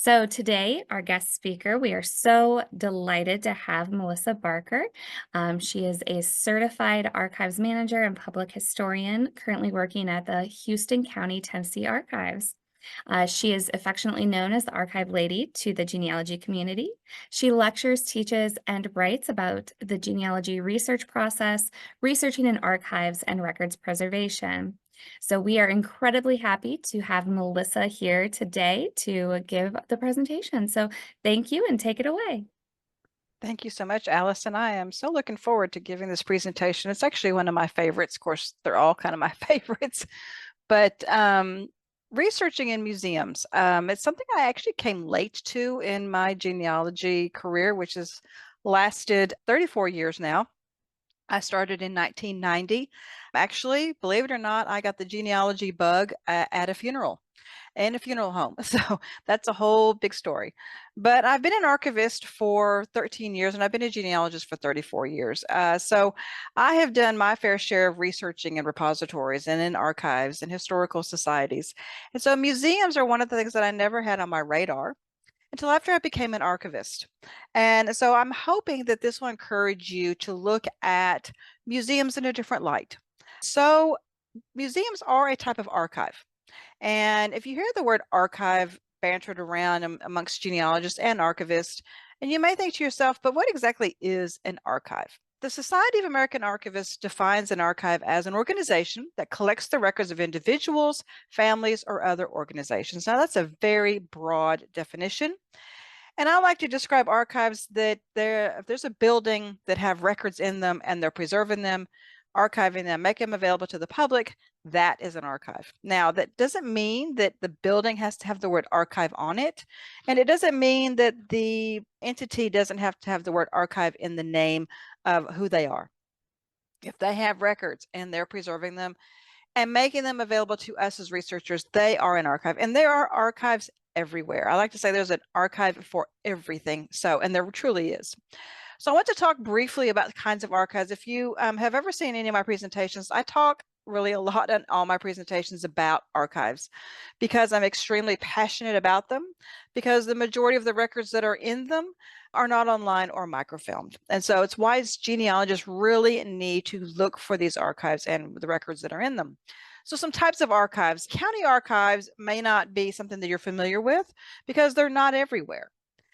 So today, our guest speaker, we are so delighted to have Melissa Barker. She is a certified archives manager and public historian, currently working at the Houston County, Tennessee Archives. She is affectionately known as the Archive Lady to the genealogy community. She lectures, teaches, and writes about the genealogy research process, researching in archives, and records preservation. So we are incredibly happy to have Melissa here today to give the presentation. So thank you and take it away. Thank you so much, Alice. And I am so looking forward to giving this presentation. It's actually one of my favorites. Of course, they're all kind of my favorites, but researching in museums, it's something I actually came late to in my genealogy career, which has lasted 34 years now. I started in 1990. Actually, believe it or not, I got the genealogy bug at a funeral in a funeral home. So that's a whole big story. But I've been an archivist for 13 years and I've been a genealogist for 34 years. So I have done my fair share of researching in repositories and in archives and historical societies. And so museums are one of the things that I never had on my radar until after I became an archivist. And so I'm hoping that this will encourage you to look at museums in a different light. So museums are a type of archive. And if you hear the word archive bantered around amongst genealogists and archivists, and you may think to yourself, but what exactly is an archive? The Society of American Archivists defines an archive as an organization that collects the records of individuals, families, or other organizations. Now, that's a very broad definition. And I like to describe archives that if there's a building that have records in them and they're preserving them, archiving them, make them available to the public, that is an archive. Now, that doesn't mean that the building has to have the word archive on it. And it doesn't mean that the entity doesn't have to have the word archive in the name of who they are. If they have records and they're preserving them and making them available to us as researchers, they are an archive. And there are archives everywhere. I like to say there's an archive for everything. And there truly is. So I want to talk briefly about the kinds of archives. If you have ever seen any of my presentations, I talk really a lot in all my presentations about archives because I'm extremely passionate about them, because the majority of the records that are in them are not online or microfilmed. And so it's why genealogists really need to look for these archives and the records that are in them. So some types of archives. County archives may not be something that you're familiar with because they're not everywhere.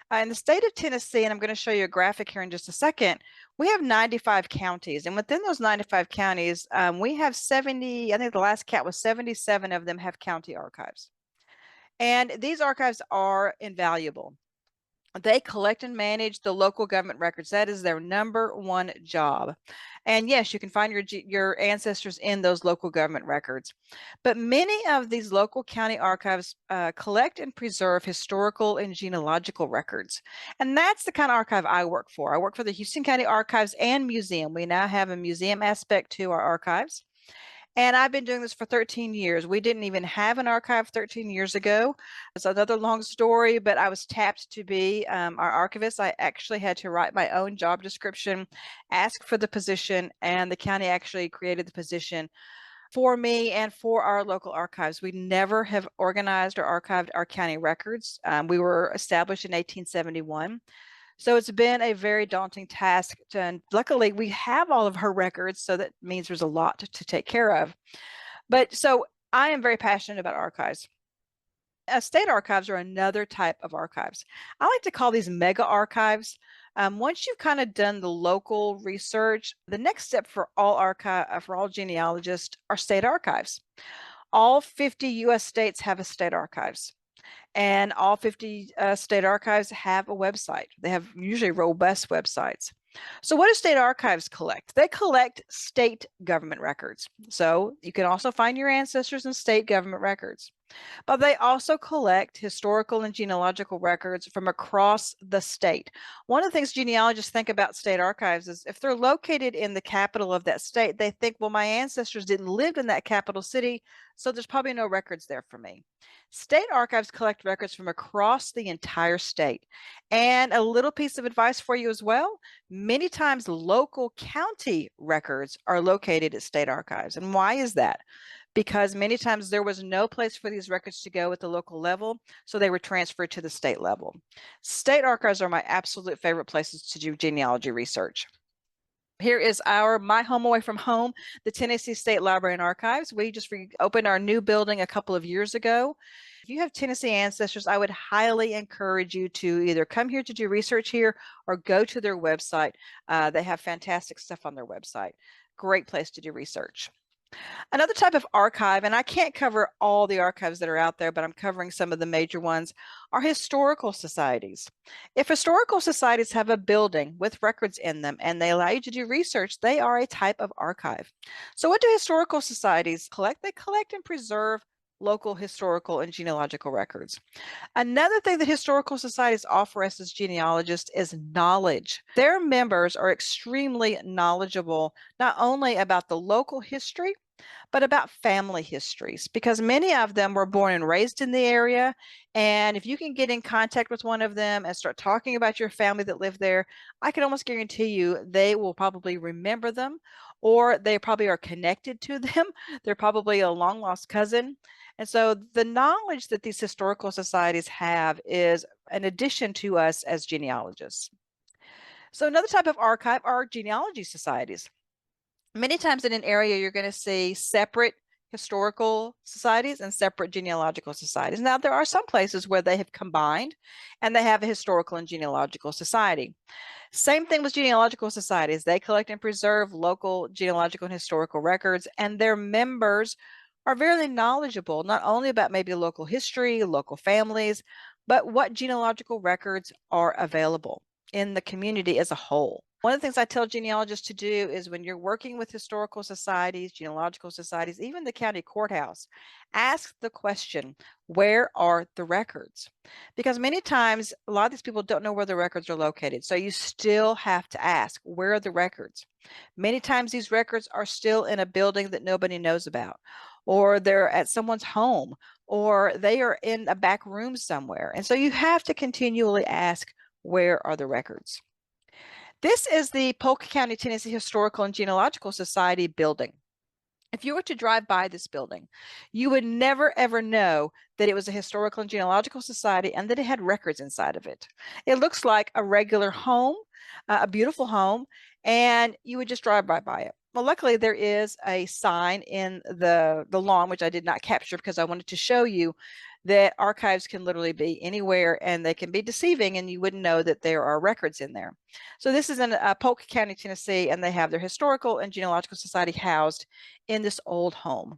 In the state of Tennessee, and I'm going to show you a graphic here in just a second, we have 95 counties. And within those 95 counties, we have 70, I think the last count was 77 of them have county archives. And these archives are invaluable. They collect and manage the local government records. That is their number one job. And yes, you can find your ancestors in those local government records. But many of these local county archives collect and preserve historical and genealogical records. And that's the kind of archive I work for. I work for the Houston County Archives and Museum. We now have a museum aspect to our archives. And I've been doing this for 13 years. We didn't even have an archive 13 years ago. It's another long story, but I was tapped to be our archivist. I actually had to write my own job description, ask for the position, and the county actually created the position for me and for our local archives. We never have organized or archived our county records. We were established in 1871. So it's been a very daunting task. And luckily, we have all of her records. So that means there's a lot to take care of. But so I am very passionate about archives. State archives are another type of archives. I like to call these mega archives. Once you've kind of done the local research, the next step for all genealogists are state archives. All 50 U.S. states have a state archives. And all 50 state archives have a website. They have usually robust websites. So what do state archives collect? They collect state government records. So you can also find your ancestors in state government records. But they also collect historical and genealogical records from across the state. One of the things genealogists think about state archives is if they're located in the capital of that state, they think, well, my ancestors didn't live in that capital city, so there's probably no records there for me. State archives collect records from across the entire state. And a little piece of advice for you as well, many times local county records are located at state archives. And why is that? because many times there was no place for these records to go at the local level, so they were transferred to the state level. State archives are my absolute favorite places to do genealogy research. Here is my home away from home, the Tennessee State Library and Archives. We just opened our new building a couple of years ago. If you have Tennessee ancestors, I would highly encourage you to either come here to do research here or go to their website. They have fantastic stuff on their website. Great place to do research. Another type of archive, and I can't cover all the archives that are out there, but I'm covering some of the major ones, are historical societies. If historical societies have a building with records in them and they allow you to do research, they are a type of archive. So what do historical societies collect? They collect and preserve local historical and genealogical records. Another thing that historical societies offer us as genealogists is knowledge. Their members are extremely knowledgeable, not only about the local history, but about family histories, because many of them were born and raised in the area. And if you can get in contact with one of them and start talking about your family that lived there, I can almost guarantee you they will probably remember them, or they probably are connected to them. They're probably a long lost cousin. And so the knowledge that these historical societies have is an addition to us as genealogists. So another type of archive are genealogy societies. Many times in an area, you're going to see separate historical societies and separate genealogical societies. Now, there are some places where they have combined and they have a historical and genealogical society. Same thing with genealogical societies. They collect and preserve local genealogical and historical records, and their members are very knowledgeable, not only about maybe local history, local families, but what genealogical records are available in the community as a whole. One of the things I tell genealogists to do is when you're working with historical societies, genealogical societies, even the county courthouse, ask the question, where are the records? Because many times a lot of these people don't know where the records are located. So you still have to ask, where are the records? Many times these records are still in a building that nobody knows about, or they're at someone's home, or they are in a back room somewhere. And so you have to continually ask, where are the records? This is the Polk County, Tennessee Historical and Genealogical Society building. If you were to drive by this building, you would never ever know that it was a historical and genealogical society and that it had records inside of it. It looks like a regular home, a beautiful home, and you would just drive right by it. Well, luckily there is a sign in the lawn, which I did not capture because I wanted to show you that archives can literally be anywhere and they can be deceiving and you wouldn't know that there are records in there. So this is in Polk County, Tennessee, and they have their Historical and Genealogical Society housed in this old home.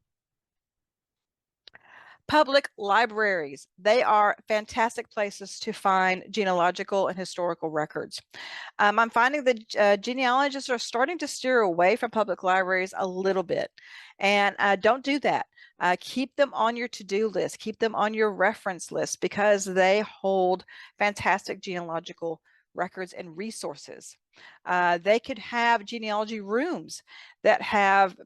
Public libraries. They are fantastic places to find genealogical and historical records. I'm finding that genealogists are starting to steer away from public libraries a little bit, and don't do that. Keep them on your to-do list, keep them on your reference list because they hold fantastic genealogical records and resources. They could have genealogy rooms that have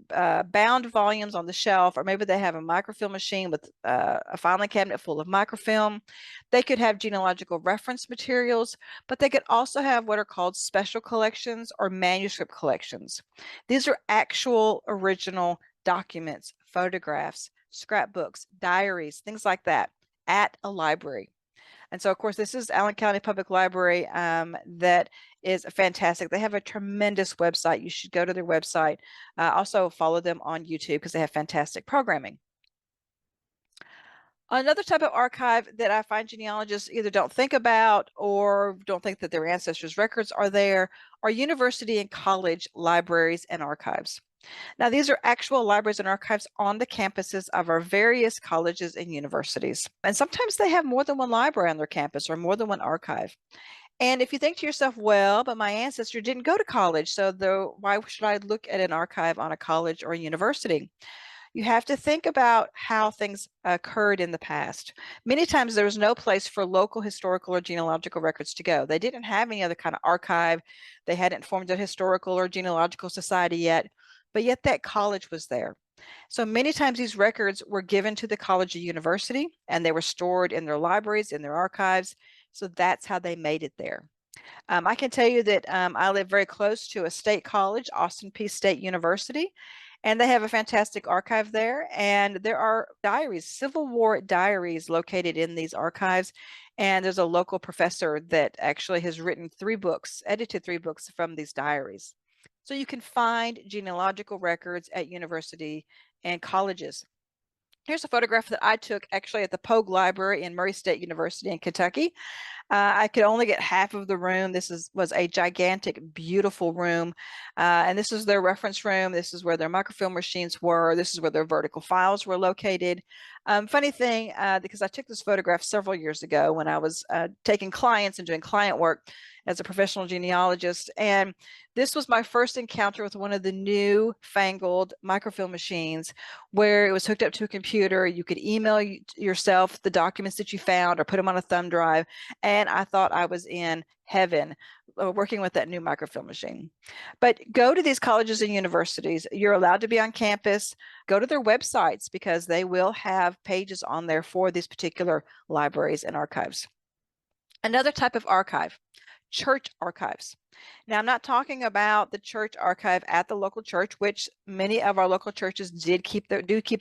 bound volumes on the shelf, or maybe they have a microfilm machine with a filing cabinet full of microfilm. They could have genealogical reference materials, but they could also have what are called special collections or manuscript collections. These are actual original documents, photographs, scrapbooks, diaries, things like that at a library. And so, of course, this is Allen County Public Library that is fantastic. They have a tremendous website. You should go to their website. Also follow them on YouTube because they have fantastic programming. Another type of archive that I find genealogists either don't think about or don't think that their ancestors' records are there are university and college libraries and archives. Now, these are actual libraries and archives on the campuses of our various colleges and universities. And sometimes they have more than one library on their campus or more than one archive. And if you think to yourself, well, but my ancestor didn't go to college, so why should I look at an archive on a college or a university? You have to think about how things occurred in the past. Many times there was no place for local historical or genealogical records to go. They didn't have any other kind of archive. They hadn't formed a historical or genealogical society yet, but yet that college was there. So many times these records were given to the college or university and they were stored in their libraries, in their archives. So that's how they made it there. I can tell you that I live very close to a state college, Austin Peay State University, And they have a fantastic archive there. And there are diaries, Civil War diaries located in these archives. And there's a local professor that actually has written 3 books, edited 3 books from these diaries. So you can find genealogical records at university and colleges. Here's a photograph that I took actually at the Pogue Library in Murray State University in Kentucky. I could only get half of the room. Was a gigantic, beautiful room. And this is their reference room. This is where their microfilm machines were. This is where their vertical files were located. Funny thing, because I took this photograph several years ago when I was taking clients and doing client work as a professional genealogist. And this was my first encounter with one of the new fangled microfilm machines where it was hooked up to a computer. You could email yourself the documents that you found or put them on a thumb drive. And I thought I was in heaven working with that new microfilm machine. But go to these colleges and universities. You're allowed to be on campus. Go to their websites because they will have pages on there for these particular libraries and archives. Another type of archive, church archives. Now, I'm not talking about the church archive at the local church, which many of our local churches do keep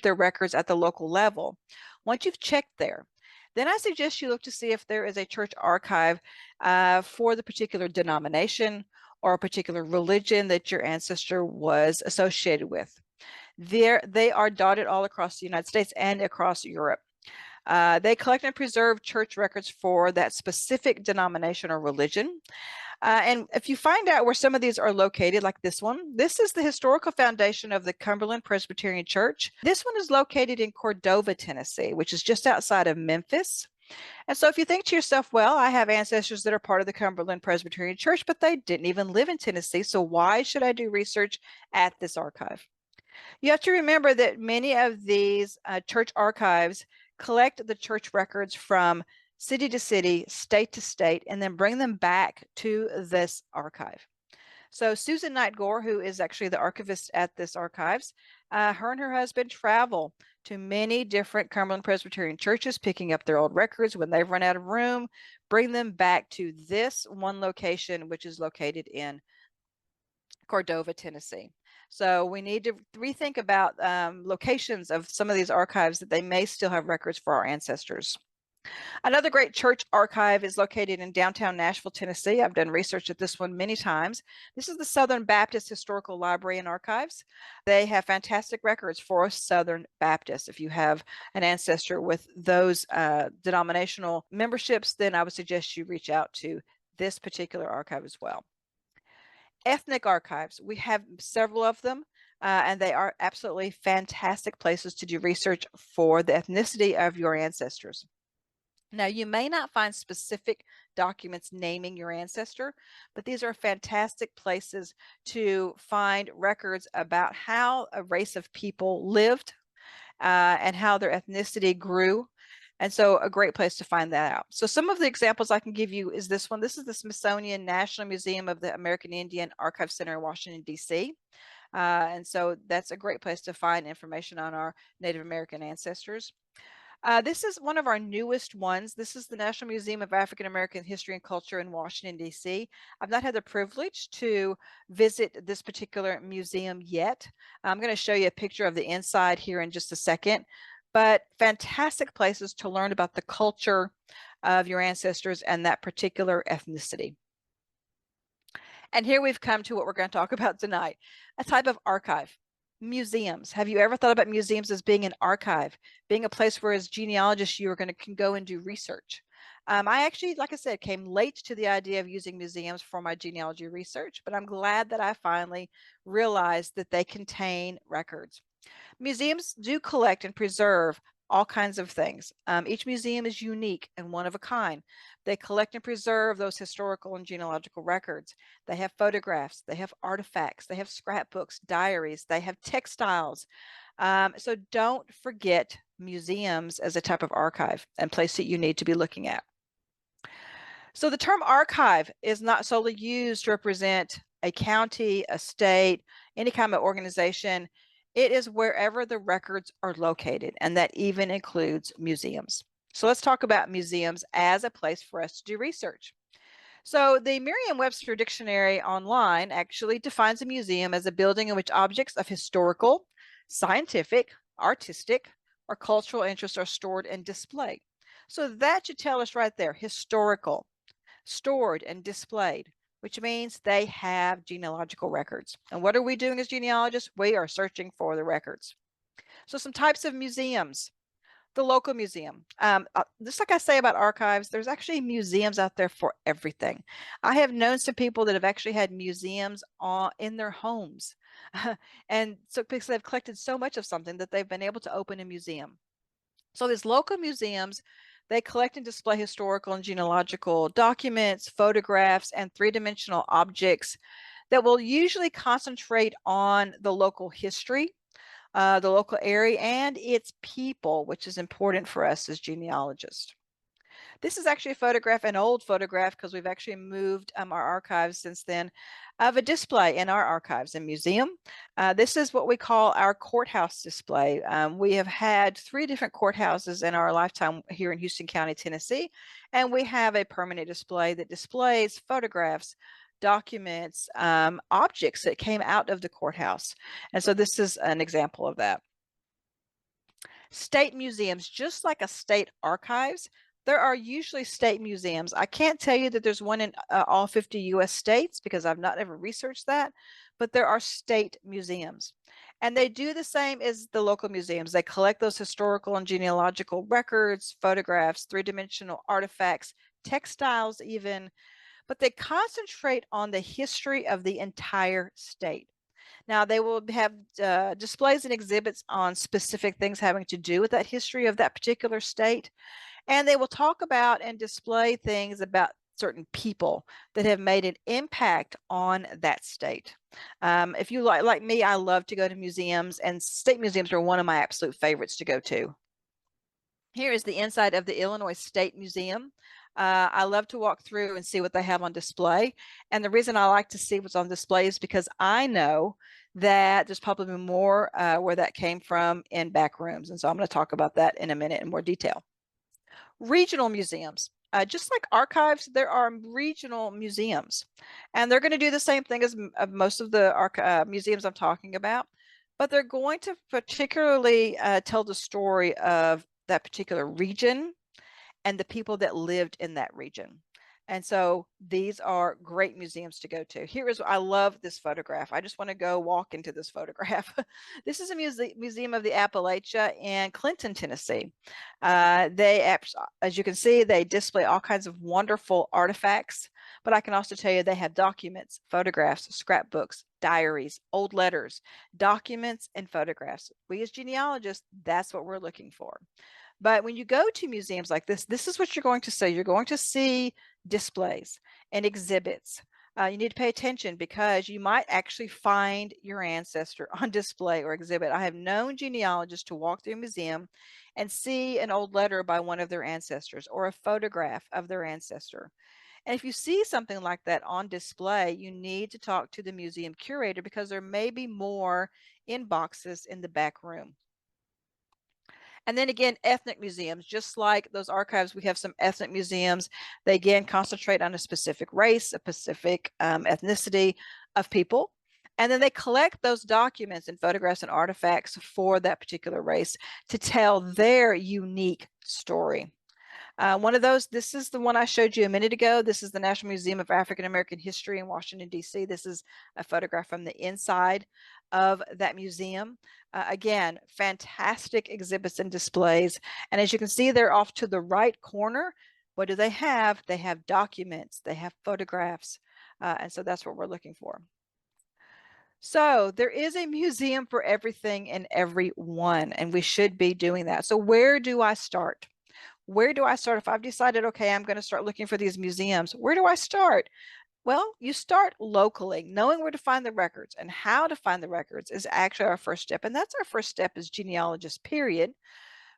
their records at the local level. Once you've checked there, then I suggest you look to see if there is a church archive for the particular denomination or a particular religion that your ancestor was associated with. They are dotted all across the United States and across Europe. They collect and preserve church records for that specific denomination or religion. And if you find out where some of these are located, like this one, this is the historical foundation of the Cumberland Presbyterian Church. This one is located in Cordova, Tennessee, which is just outside of Memphis. And so if you think to yourself, well, I have ancestors that are part of the Cumberland Presbyterian Church, but they didn't even live in Tennessee, so why should I do research at this archive? You have to remember that many of these church archives collect the church records from city to city, state to state, and then bring them back to this archive. So Susan Knight Gore, who is actually the archivist at this archives, her and her husband travel to many different Cumberland Presbyterian churches, picking up their old records when they've run out of room, bring them back to this one location, which is located in Cordova, Tennessee. So we need to rethink about locations of some of these archives that they may still have records for our ancestors. Another great church archive is located in downtown Nashville, Tennessee. I've done research at this one many times. This is the Southern Baptist Historical Library and Archives. They have fantastic records for Southern Baptists. If you have an ancestor with those denominational memberships, then I would suggest you reach out to this particular archive as well. Ethnic archives, we have several of them, and they are absolutely fantastic places to do research for the ethnicity of your ancestors. Now, you may not find specific documents naming your ancestor, but these are fantastic places to find records about how a race of people lived and how their ethnicity grew. And so a great place to find that out. So some of the examples I can give you is this one. This is the Smithsonian National Museum of the American Indian Archive Center in Washington, D.C. And so that's a great place to find information on our Native American ancestors. This is one of our newest ones. This is the National Museum of African American History and Culture in Washington, D.C. I've not had the privilege to visit this particular museum yet. I'm going to show you a picture of the inside here in just a second, but fantastic places to learn about the culture of your ancestors and that particular ethnicity. And here we've come to what we're going to talk about tonight, a type of archive. Museums. Have you ever thought about museums as being an archive, being a place where as genealogists you can go and do research? I actually, like I said, came late to the idea of using museums for my genealogy research, but I'm glad that I finally realized that they contain records. Museums do collect and preserve all kinds of things. Each museum is unique and one of a kind. They collect and preserve those historical and genealogical records. They have photographs, they have artifacts, they have scrapbooks, diaries, they have textiles. So don't forget museums as a type of archive and place that you need to be looking at. So the term archive is not solely used to represent a county, a state, any kind of organization. It is wherever the records are located, and that even includes museums. So let's talk about museums as a place for us to do research. So the Merriam-Webster Dictionary online actually defines a museum as a building in which objects of historical, Scientific, artistic, or cultural interests are stored and displayed. So that should tell us right there, historical, stored and displayed, which means they have genealogical records. And what are we doing as genealogists? We are searching for the records. So some types of museums. The local museum. Just like I say about archives, there's actually museums out there for everything. I have known some people that have actually had museums in their homes. And so because they've collected so much of something that they've been able to open a museum. So these local museums, they collect and display historical and genealogical documents, photographs, and three-dimensional objects that will usually concentrate on the local history, the local area, and its people, which is important for us as genealogists. This is actually a photograph, an old photograph, because we've actually moved our archives since then, of a display in our archives and museum. This is what we call our courthouse display. We have had 3 different courthouses in our lifetime here in Houston County, Tennessee, and we have a permanent display that displays photographs, documents, objects that came out of the courthouse. And so this is an example of that. State museums, just like a state archives, there are usually state museums. I can't tell you that there's one in all 50 US states because I've not ever researched that, but there are state museums. And they do the same as the local museums. They collect those historical and genealogical records, photographs, three-dimensional artifacts, textiles even, but they concentrate on the history of the entire state. Now, they will have displays and exhibits on specific things having to do with that history of that particular state. And they will talk about and display things about certain people that have made an impact on that state. If you like me, I love to go to museums, and state museums are one of my absolute favorites to go to. Here is the inside of the Illinois State Museum. I love to walk through and see what they have on display. And the reason I like to see what's on display is because I know that there's probably more where that came from in back rooms. And so I'm going to talk about that in a minute in more detail. Regional museums. Just like archives, there are regional museums. And they're going to do the same thing as most of the museums I'm talking about. But they're going to particularly tell the story of that particular region and the people that lived in that region. And so these are great museums to go to. Here is, I love this photograph. I just want to go walk into this photograph. This is a museum of the Appalachia in Clinton, Tennessee. As you can see, they display all kinds of wonderful artifacts, but I can also tell you they have documents, photographs, scrapbooks, diaries, old letters, documents, and photographs. We as genealogists, that's what we're looking for. But when you go to museums like this is what you're going to see. You're going to see displays and exhibits. You need to pay attention because you might actually find your ancestor on display or exhibit. I have known genealogists to walk through a museum and see an old letter by one of their ancestors or a photograph of their ancestor. And if you see something like that on display, you need to talk to the museum curator because there may be more in boxes in the back room. And then again, ethnic museums, just like those archives, we have some ethnic museums. They again concentrate on a specific race, a specific ethnicity of people. And then they collect those documents and photographs and artifacts for that particular race to tell their unique story. One of those, this is the one I showed you a minute ago. This is the National Museum of African American History in Washington, D.C. This is a photograph from the inside of that museum. Again, fantastic exhibits and displays. And as you can see, they're off to the right corner. What do they have? They have documents, they have photographs. And so that's what we're looking for. So there is a museum for everything and everyone, and we should be doing that. So where do I start? Where do I start? If I've decided, okay, I'm going to start looking for these museums, where do I start? Well, you start locally. Knowing where to find the records and how to find the records is actually our first step. And that's our first step as genealogists, period.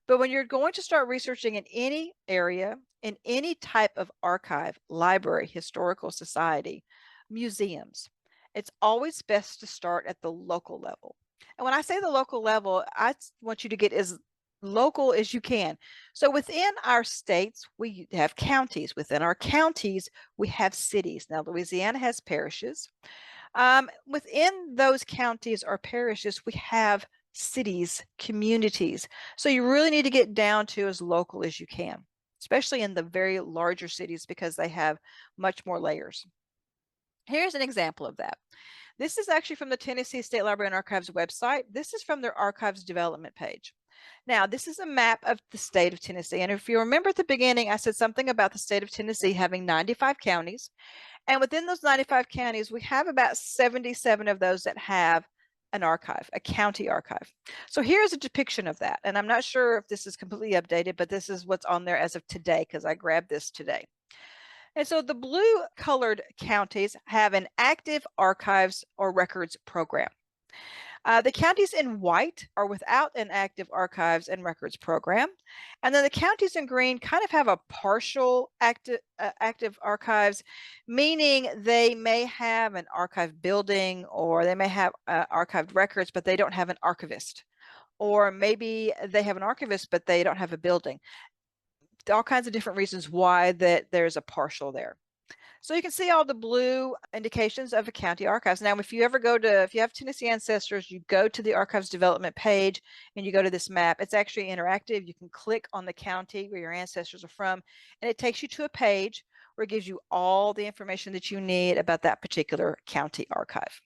But when you're going to start researching in any area, in any type of archive, library, historical society, museums, it's always best to start at the local level. And when I say the local level, I want you to get as local as you can. So within our states, we have counties. Within our counties, we have cities. Now, Louisiana has parishes. Within those counties or parishes, we have cities, communities. So you really need to get down to as local as you can, especially in the very larger cities because they have much more layers. Here's an example of that. This is actually from the Tennessee State Library and Archives website. This is from their archives development page. Now, this is a map of the state of Tennessee. And if you remember at the beginning, I said something about the state of Tennessee having 95 counties. And within those 95 counties, we have about 77 of those that have an archive, a county archive. So here's a depiction of that. And I'm not sure if this is completely updated, but this is what's on there as of today because I grabbed this today. And so the blue colored counties have an active archives or records program. The counties in white are without an active archives and records program. And then the counties in green kind of have a partial active archives, meaning they may have an archive building or they may have archived records, but they don't have an archivist. Or maybe they have an archivist, but they don't have a building. All kinds of different reasons why that there's a partial there. So you can see all the blue indications of a county archives. Now, if you have Tennessee ancestors, you go to the archives development page and you go to this map. It's actually interactive. You can click on the county where your ancestors are from, and it takes you to a page where it gives you all the information that you need about that particular county archive.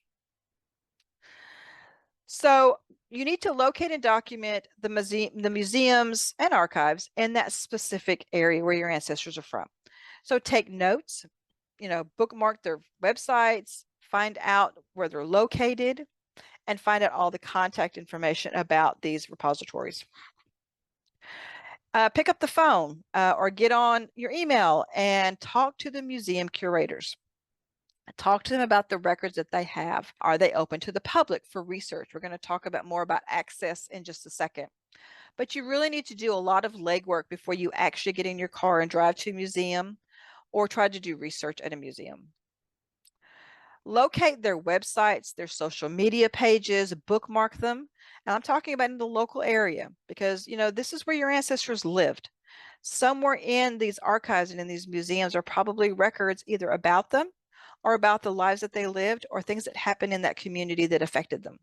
So you need to locate and document the museums and archives in that specific area where your ancestors are from. So take notes, bookmark their websites, find out where they're located, and find out all the contact information about these repositories. Pick up the phone or get on your email and talk to the museum curators. Talk to them about the records that they have. Are they open to the public for research? We're going to talk about more about access in just a second. But you really need to do a lot of legwork before you actually get in your car and drive to a museum or try to do research at a museum. Locate their websites, their social media pages, bookmark them. And I'm talking about in the local area because, this is where your ancestors lived. Somewhere in these archives and in these museums are probably records either about them or about the lives that they lived or things that happened in that community that affected them.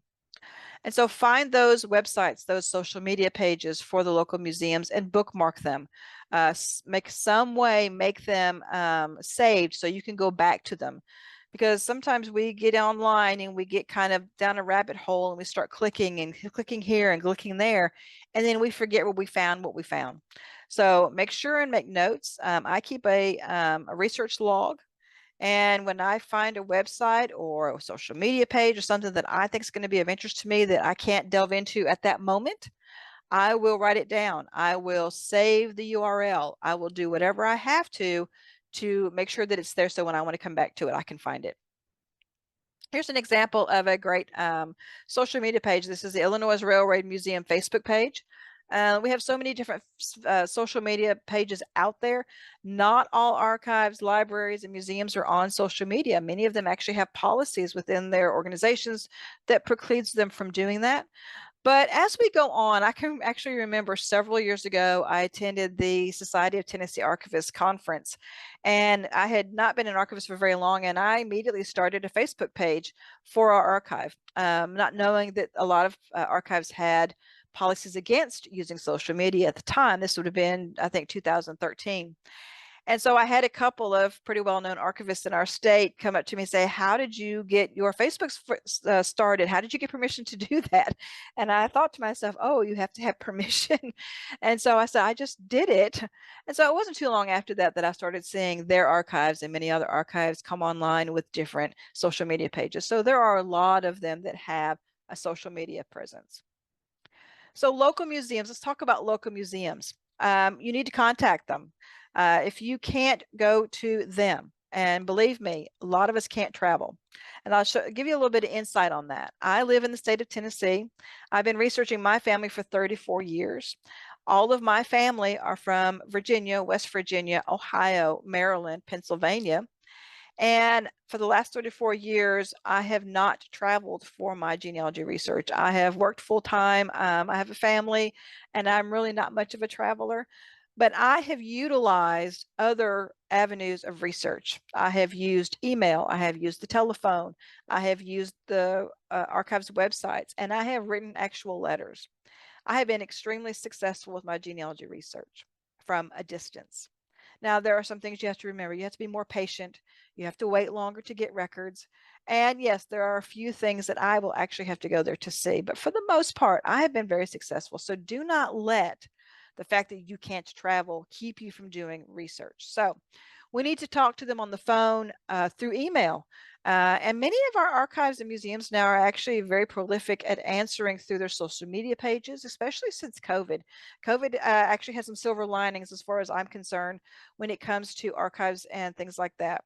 And so find those websites, those social media pages for the local museums and bookmark them. Make them saved so you can go back to them. Because sometimes we get online and we get kind of down a rabbit hole and we start clicking here and clicking there, and then we forget what we found. So make sure and make notes. I keep a research log. And when I find a website or a social media page or something that I think is going to be of interest to me that I can't delve into at that moment, I will write it down. I will save the URL. I will do whatever I have to make sure that it's there so when I want to come back to it, I can find it. Here's an example of a great social media page. This is the Illinois Railroad Museum Facebook page. We have so many different social media pages out there. Not all archives, libraries, and museums are on social media. Many of them actually have policies within their organizations that precludes them from doing that. But as we go on, I can actually remember several years ago, I attended the Society of Tennessee Archivists conference, and I had not been an archivist for very long, and I immediately started a Facebook page for our archive, not knowing that a lot of archives had policies against using social media at the time. This would have been, I think, 2013. And so I had a couple of pretty well-known archivists in our state come up to me and say, how did you get your Facebook started? How did you get permission to do that? And I thought to myself, oh, you have to have permission. And so I said, I just did it. And so it wasn't too long after that that I started seeing their archives and many other archives come online with different social media pages. So there are a lot of them that have a social media presence. So local museums, let's talk about local museums. You need to contact them. If you can't go to them, and believe me, a lot of us can't travel. And I'll give you a little bit of insight on that. I live in the state of Tennessee. I've been researching my family for 34 years. All of my family are from Virginia, West Virginia, Ohio, Maryland, Pennsylvania. And for the last 34 years, I have not traveled for my genealogy research. I have worked full time. I have a family, and I'm really not much of a traveler. But I have utilized other avenues of research. I have used email, I have used the telephone, I have used the archives websites, and I have written actual letters. I have been extremely successful with my genealogy research from a distance. Now, there are some things you have to remember. You have to be more patient. You have to wait longer to get records. And yes, there are a few things that I will actually have to go there to see. But for the most part, I have been very successful. So do not let the fact that you can't travel keep you from doing research. So we need to talk to them on the phone, through email. And many of our archives and museums now are actually very prolific at answering through their social media pages, especially since COVID. COVID actually has some silver linings as far as I'm concerned when it comes to archives and things like that.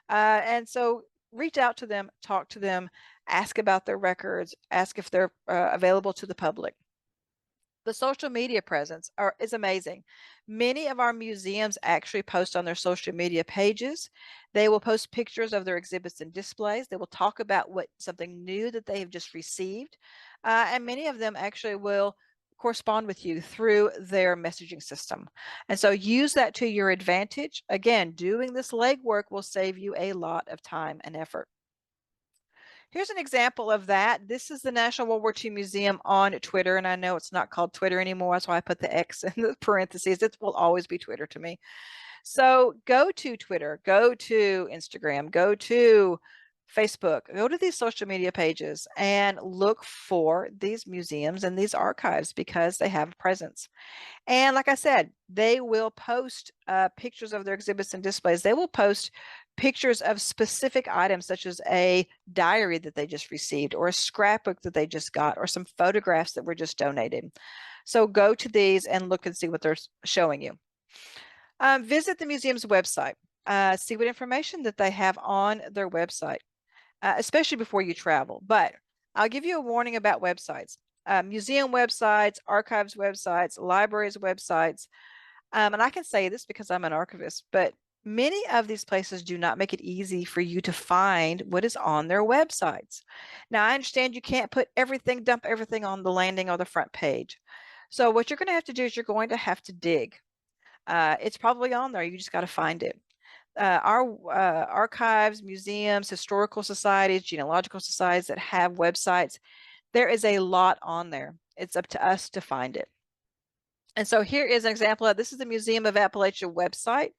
And so reach out to them, talk to them, ask about their records, ask if they're available to the public. The social media presence is amazing. Many of our museums actually post on their social media pages. They will post pictures of their exhibits and displays. They will talk about what something new that they have just received. And many of them actually will correspond with you through their messaging system. And so use that to your advantage. Again, doing this legwork will save you a lot of time and effort. Here's an example of that. This is the National World War II Museum on Twitter, and I know it's not called Twitter anymore. That's why I put the X in the parentheses. It will always be Twitter to me. So go to Twitter, go to Instagram, go to Facebook, go to these social media pages and look for these museums and these archives because they have a presence. And like I said, they will post pictures of their exhibits and displays. They will post pictures of specific items, such as a diary that they just received, or a scrapbook that they just got, or some photographs that were just donated. So go to these and look and see what they're showing you. Visit the museum's website. See what information that they have on their website, especially before you travel. But I'll give you a warning about websites. Museum websites, archives websites, libraries websites. And I can say this because I'm an archivist, but many of these places do not make it easy for you to find what is on their websites. Now, I understand you can't put everything, dump everything on the landing or the front page. So what you're going to have to do is you're going to have to dig. It's probably on there. You just got to find it. Our archives, museums, historical societies, genealogical societies that have websites, there is a lot on there. It's up to us to find it. And so here is an example of this is the Museum of Appalachia website.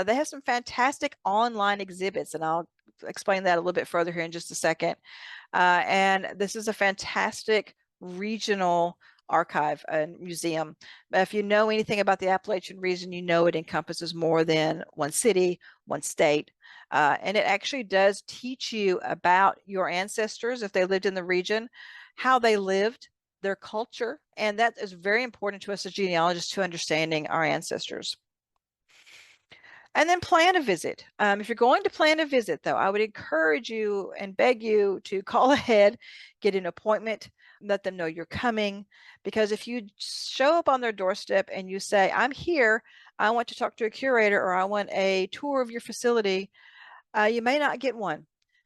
They have some fantastic online exhibits, and I'll explain that a little bit further here in just a second. And this is a fantastic regional archive and museum. If you know anything about the Appalachian region, you know it encompasses more than one city, one state. And it actually does teach you about your ancestors, if they lived in the region, how they lived, their culture, and that is very important to us as genealogists to understanding our ancestors. And then plan a visit. If you're going to plan a visit, though, I would encourage you and beg you to call ahead, get an appointment, let them know you're coming. Because if you show up on their doorstep and you say, I'm here, I want to talk to a curator, or I want a tour of your facility, you may not get one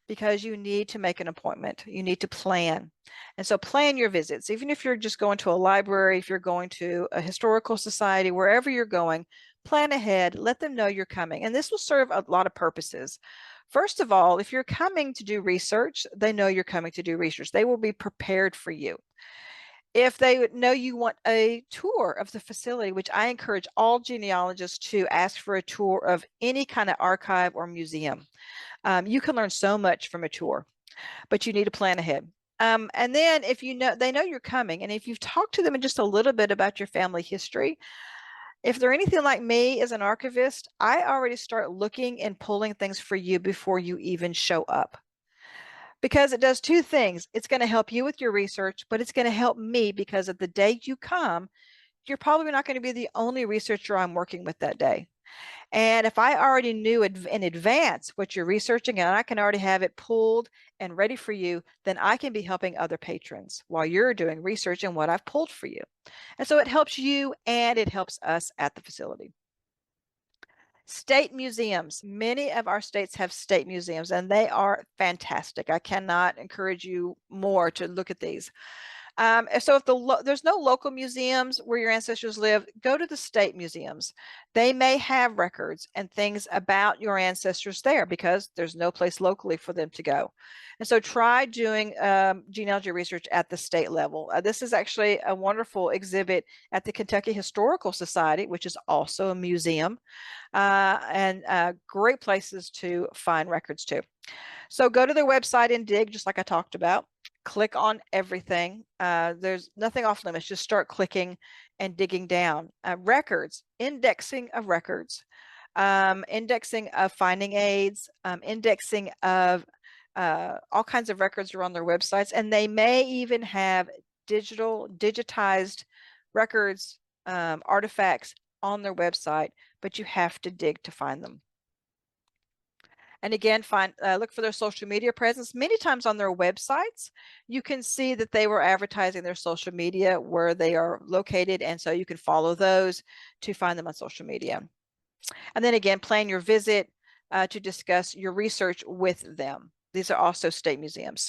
because you need to make an appointment. You need to plan. And so plan your visits. Even if you're just going to a library, if you're going to a historical society, wherever you're going, plan ahead, let them know you're coming. And this will serve a lot of purposes. First of all, if you're coming to do research, they know you're coming to do research. They will be prepared for you. If they know you want a tour of the facility, which I encourage all genealogists to ask for a tour of any kind of archive or museum. You can learn so much from a tour, but you need to plan ahead. And then if you know, they know you're coming, and if you've talked to them in just a little bit about your family history, if they're anything like me as an archivist, I already start looking and pulling things for you before you even show up. Because it does two things. It's going to help you with your research, but it's going to help me because of the day you come, you're probably not going to be the only researcher I'm working with that day. And if I already knew in advance what you're researching and I can already have it pulled and ready for you, then I can be helping other patrons while you're doing research in what I've pulled for you. And so it helps you and it helps us at the facility. State museums. Many of our states have state museums and they are fantastic. I cannot encourage you more to look at these. So if there's no local museums where your ancestors live, go to the state museums. They may have records and things about your ancestors there because there's no place locally for them to go. And so try doing genealogy research at the state level. This is actually a wonderful exhibit at the Kentucky Historical Society, which is also a museum, and great places to find records too. So go to their website and dig, just like I talked about. Click on everything. There's nothing off limits. Just start clicking and digging down. Records, indexing of records, indexing of finding aids, indexing of all kinds of records are on their websites, and they may even have digitized records, artifacts on their website, but you have to dig to find them. And again, look for their social media presence. Many times on their websites, you can see that they were advertising their social media where they are located, and so you can follow those to find them on social media. And then again, plan your visit to discuss your research with them. These are also state museums.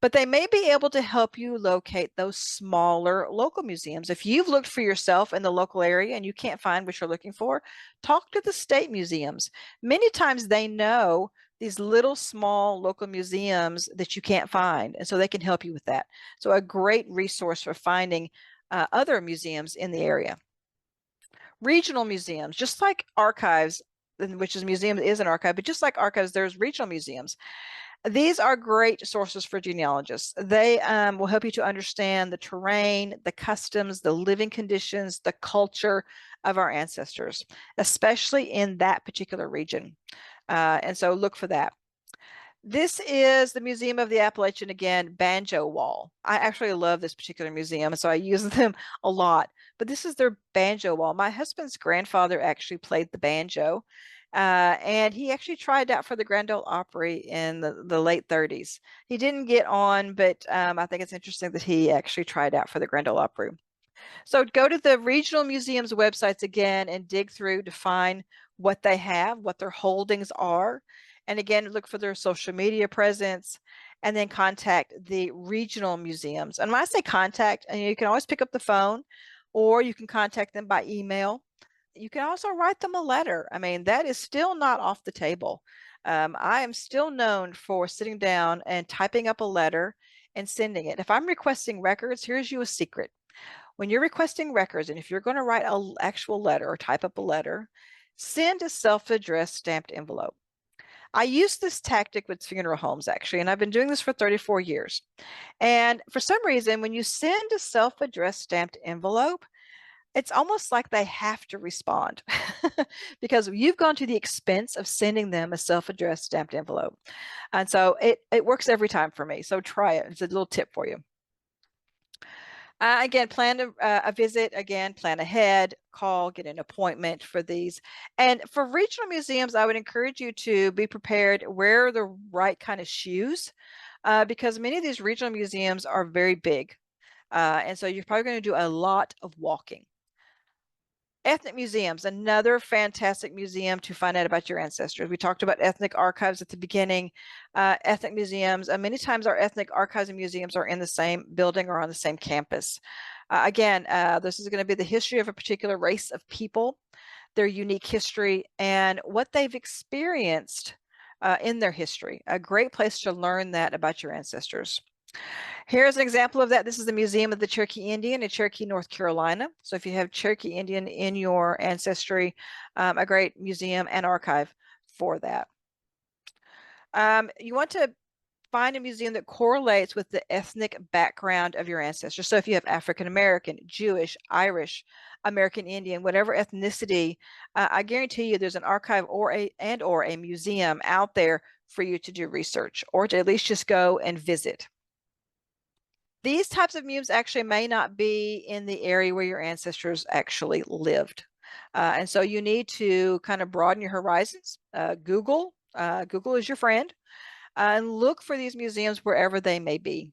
But they may be able to help you locate those smaller local museums. If you've looked for yourself in the local area and you can't find what you're looking for, talk to the state museums. Many times they know these little small local museums that you can't find, and so they can help you with that. So a great resource for finding other museums in the area. Regional museums, just like archives, which is museum is an archive, but just like archives, there's regional museums. These are great sources for genealogists. They will help you to understand the terrain, the customs, the living conditions, the culture of our ancestors, especially in that particular region. And so look for that. This is the Museum of the Appalachian, again, Banjo Wall. I actually love this particular museum, so I use them a lot. But this is their banjo wall. My husband's grandfather actually played the banjo, and he actually tried out for the Grand Ole Opry in the late 30s. He didn't get on, but I think it's interesting that he actually tried out for the Grand Ole Opry. So go to the regional museums websites again and dig through to find what they have, what their holdings are. And again, look for their social media presence and then contact the regional museums. And when I say contact, and you can always pick up the phone or you can contact them by email. You can also write them a letter. I mean, that is still not off the table. I am still known for sitting down and typing up a letter and sending it. If I'm requesting records, here's you a secret. When you're requesting records, and if you're going to write an actual letter or type up a letter, send a self-addressed stamped envelope. I use this tactic with funeral homes actually, and I've been doing this for 34 years. And for some reason, when you send a self-addressed stamped envelope, it's almost like they have to respond because you've gone to the expense of sending them a self-addressed stamped envelope. And so it works every time for me. So try it. It's a little tip for you. Again, plan a visit, again, plan ahead, call, get an appointment for these. And for regional museums, I would encourage you to be prepared, wear the right kind of shoes, because many of these regional museums are very big. And so you're probably going to do a lot of walking. Ethnic museums, another fantastic museum to find out about your ancestors. We talked about ethnic archives at the beginning. Ethnic museums, many times our ethnic archives and museums are in the same building or on the same campus. Again, this is going to be the history of a particular race of people, their unique history, and what they've experienced in their history. A great place to learn that about your ancestors. Here's an example of that. This is the Museum of the Cherokee Indian in Cherokee, North Carolina. So if you have Cherokee Indian in your ancestry, a great museum and archive for that. You want to find a museum that correlates with the ethnic background of your ancestors. So if you have African American, Jewish, Irish, American Indian, whatever ethnicity, I guarantee you there's an archive or a museum out there for you to do research or to at least just go and visit. These types of museums actually may not be in the area where your ancestors actually lived. And so you need to kind of broaden your horizons. Google is your friend, and look for these museums wherever they may be.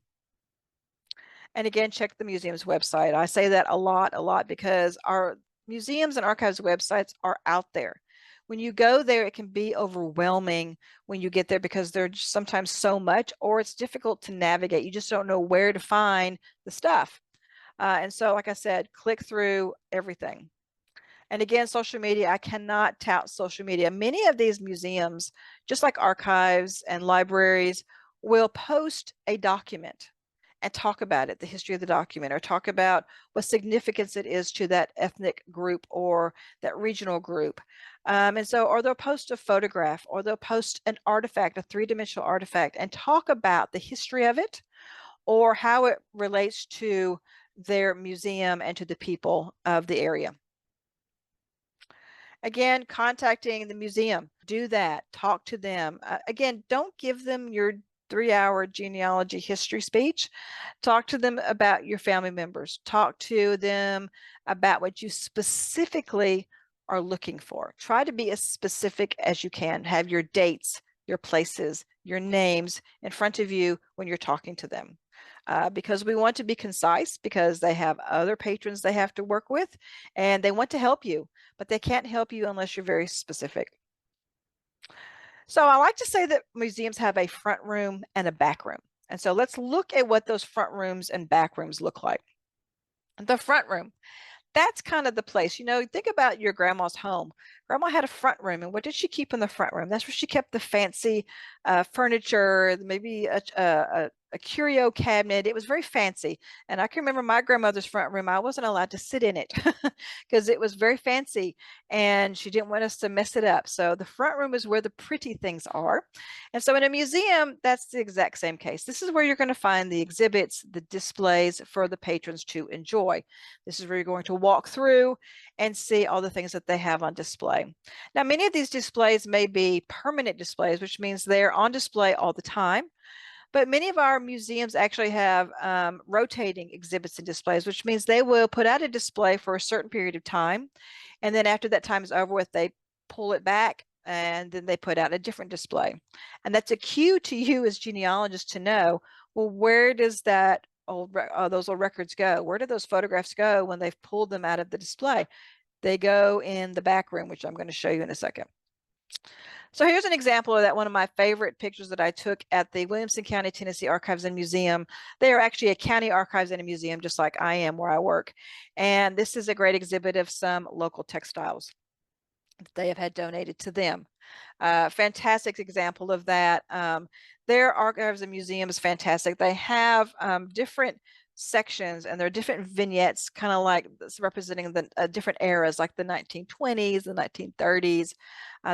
And again, check the museum's website. I say that a lot because our museums and archives websites are out there. When you go there, it can be overwhelming when you get there because there's sometimes so much, or it's difficult to navigate. You just don't know where to find the stuff. And so, like I said, click through everything. And again, social media, I cannot tout social media. Many of these museums, just like archives and libraries, will post a document and talk about it, the history of the document, or talk about what significance it is to that ethnic group or that regional group. Or they'll post a photograph, or they'll post an artifact, a three-dimensional artifact, and talk about the history of it or how it relates to their museum and to the people of the area. Again, contacting the museum, do that, talk to them. Again, don't give them your 3-hour genealogy history speech. Talk to them about your family members. Talk to them about what you specifically are looking for. Try to be as specific as you can. Have your dates, your places, your names in front of you when you're talking to them. Because we want to be concise, because they have other patrons they have to work with, and they want to help you, but they can't help you unless you're very specific. So I like to say that museums have a front room and a back room. And so let's look at what those front rooms and back rooms look like. The front room, that's kind of the place. Think about your grandma's home. Grandma had a front room, and what did she keep in the front room? That's where she kept the fancy furniture, maybe a curio cabinet. It was very fancy. And I can remember my grandmother's front room. I wasn't allowed to sit in it because it was very fancy, and she didn't want us to mess it up. So the front room is where the pretty things are. And so in a museum, that's the exact same case. This is where you're going to find the exhibits, the displays for the patrons to enjoy. This is where you're going to walk through and see all the things that they have on display. Now, many of these displays may be permanent displays, which means they're on display all the time. But many of our museums actually have rotating exhibits and displays, which means they will put out a display for a certain period of time. And then after that time is over with, they pull it back and then they put out a different display. And that's a cue to you as genealogists to know, well, where does those old records go? Where do those photographs go when they've pulled them out of the display? They go in the back room, which I'm going to show you in a second. So here's an example of that. One of my favorite pictures that I took at the Williamson County, Tennessee Archives and Museum. They are actually a county archives and a museum, just like I am where I work. And this is a great exhibit of some local textiles that they have had donated to them. Fantastic example of that. Their archives and museum is fantastic. They have different sections, and there are different vignettes, kind of like representing the different eras, like the 1920s, the 1930s.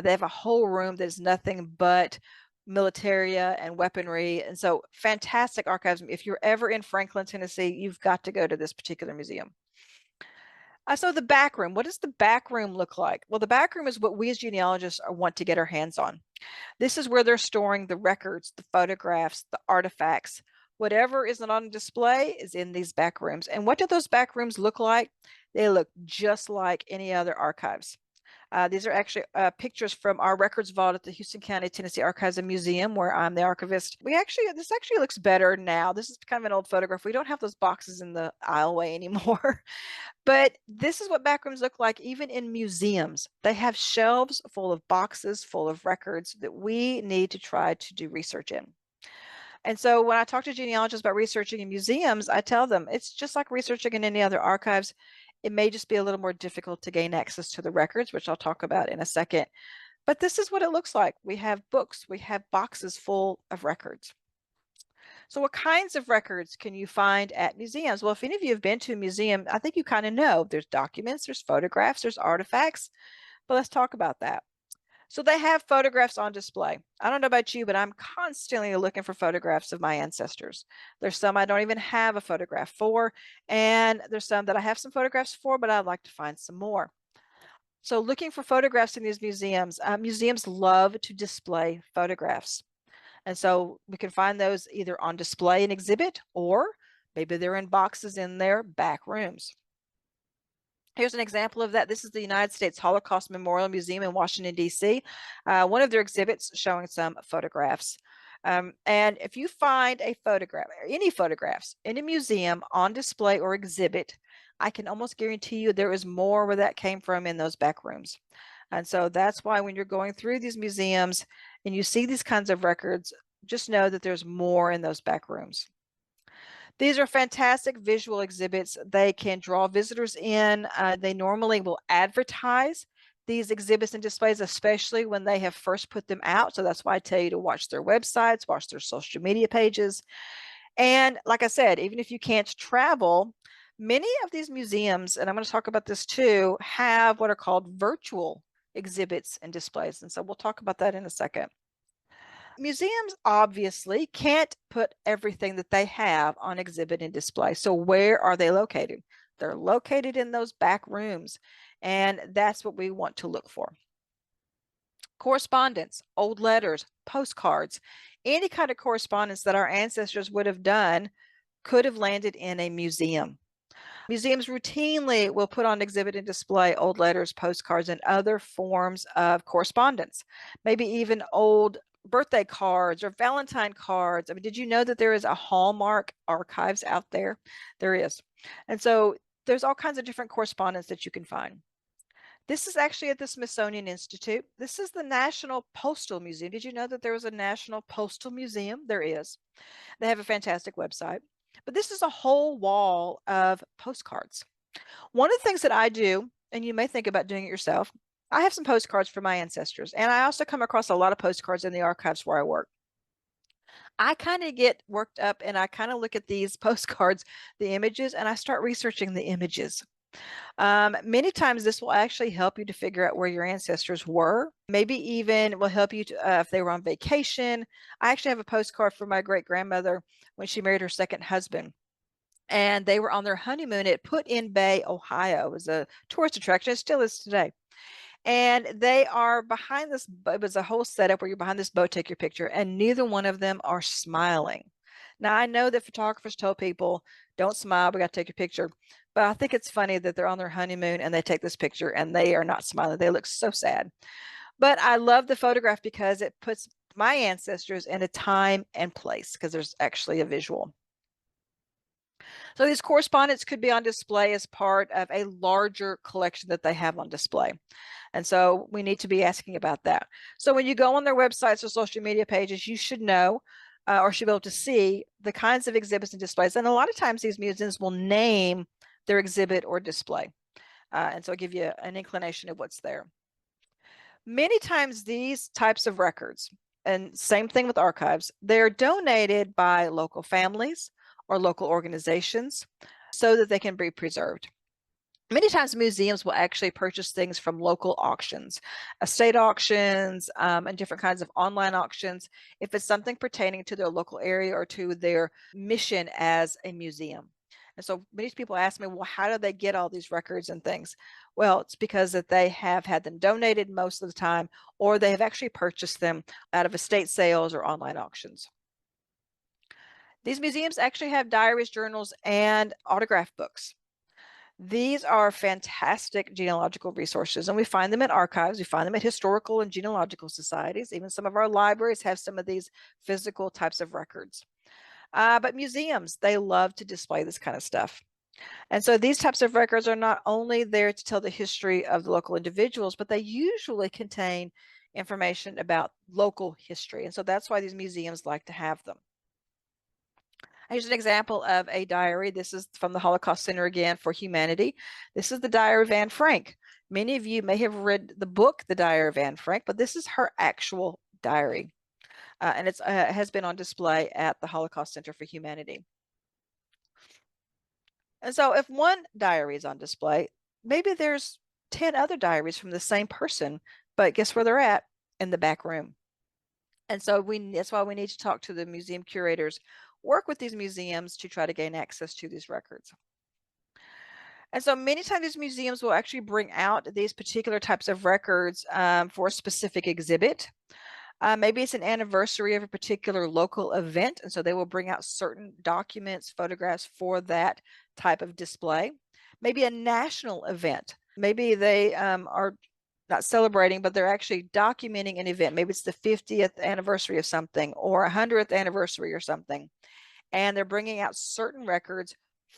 They have a whole room that is nothing but militaria and weaponry. And so fantastic archives. If you're ever in Franklin, Tennessee, you've got to go to this particular museum. So the back room, what does the back room look like? Well, the back room is what we as genealogists want to get our hands on. This is where they're storing the records, the photographs, the artifacts. Whatever isn't on display is in these back rooms. And what do those back rooms look like? They look just like any other archives. These are actually pictures from our records vault at the Houston County, Tennessee Archives and Museum, where I'm the archivist. This actually looks better now. This is kind of an old photograph. We don't have those boxes in the aisleway anymore. But this is what backrooms look like even in museums. They have shelves full of boxes, full of records that we need to try to do research in. And so when I talk to genealogists about researching in museums, I tell them it's just like researching in any other archives. It may just be a little more difficult to gain access to the records, which I'll talk about in a second. But this is what it looks like. We have books, we have boxes full of records. So what kinds of records can you find at museums? Well, if any of you have been to a museum, I think you kind of know there's documents, there's photographs, there's artifacts, but let's talk about that. So they have photographs on display. I don't know about you, but I'm constantly looking for photographs of my ancestors. There's some I don't even have a photograph for, and there's some that I have some photographs for, but I'd like to find some more. So looking for photographs in these museums, museums love to display photographs. And so we can find those either on display and exhibit, or maybe they're in boxes in their back rooms. Here's an example of that. This is the United States Holocaust Memorial Museum in Washington, D.C. One of their exhibits showing some photographs. And if you find a photograph or any photographs in a museum on display or exhibit, I can almost guarantee you there is more where that came from in those back rooms. And so that's why when you're going through these museums and you see these kinds of records, just know that there's more in those back rooms. These are fantastic visual exhibits. They can draw visitors in. They normally will advertise these exhibits and displays, especially when they have first put them out. So that's why I tell you to watch their websites, watch their social media pages. And like I said, even if you can't travel, many of these museums, and I'm going to talk about this too, have what are called virtual exhibits and displays. And so we'll talk about that in a second. Museums obviously can't put everything that they have on exhibit and display. So where are they located? They're located in those back rooms, and that's what we want to look for. Correspondence, old letters, postcards, any kind of correspondence that our ancestors would have done could have landed in a museum. Museums routinely will put on exhibit and display old letters, postcards, and other forms of correspondence, maybe even old birthday cards or Valentine cards. I mean, did you know that there is a Hallmark archives out there? There is. And so there's all kinds of different correspondence that you can find. This is actually at the Smithsonian Institute. This is the National Postal Museum. Did you know that there was a National Postal Museum? There is. They have a fantastic website. But this is a whole wall of postcards. One of the things that I do, and you may think about doing it yourself, I have some postcards for my ancestors, and I also come across a lot of postcards in the archives where I work. I kind of get worked up and I kind of look at these postcards, the images, and I start researching the images. Many times this will actually help you to figure out where your ancestors were. Maybe even will help you to, if they were on vacation. I actually have a postcard for my great grandmother when she married her second husband. And they were on their honeymoon at Put in Bay, Ohio. It was a tourist attraction. It still is today. And they are behind this, it was a whole setup where you're behind this boat, take your picture, and neither one of them are smiling. Now, I know that photographers tell people, don't smile, we got to take a picture. But I think it's funny that they're on their honeymoon and they take this picture and they are not smiling. They look so sad. But I love the photograph because it puts my ancestors in a time and place because there's actually a visual. So these correspondence could be on display as part of a larger collection that they have on display. And so we need to be asking about that. So when you go on their websites or social media pages, you should know or should be able to see the kinds of exhibits and displays. And a lot of times these museums will name their exhibit or display. And so I'll give you an inclination of what's there. Many times these types of records, and same thing with archives, they're donated by local families or local organizations so that they can be preserved. Many times museums will actually purchase things from local auctions, estate auctions, and different kinds of online auctions if it's something pertaining to their local area or to their mission as a museum. And so many people ask me, well, how do they get all these records and things? Well, it's because that they have had them donated most of the time, or they have actually purchased them out of estate sales or online auctions. These museums actually have diaries, journals, and autograph books. These are fantastic genealogical resources, and we find them in archives. We find them at historical and genealogical societies. Even some of our libraries have some of these physical types of records. But museums, they love to display this kind of stuff. And so these types of records are not only there to tell the history of the local individuals, but they usually contain information about local history. And so that's why these museums like to have them. Here's an example of a diary. This is from the Holocaust Center again for Humanity. This is the Diary of Anne Frank. Many of you may have read the book, The Diary of Anne Frank, but this is her actual diary. And it has been on display at the Holocaust Center for Humanity. And so if one diary is on display, maybe there's 10 other diaries from the same person, but guess where they're at? In the back room. And so that's why we need to talk to the museum curators, work with these museums to try to gain access to these records. And so many times these museums will actually bring out these particular types of records for a specific exhibit. Maybe it's an anniversary of a particular local event, and so they will bring out certain documents, photographs for that type of display. Maybe a national event. Maybe they are not celebrating, but they're actually documenting an event. Maybe it's the 50th anniversary of something or 100th anniversary or something. And they're bringing out certain records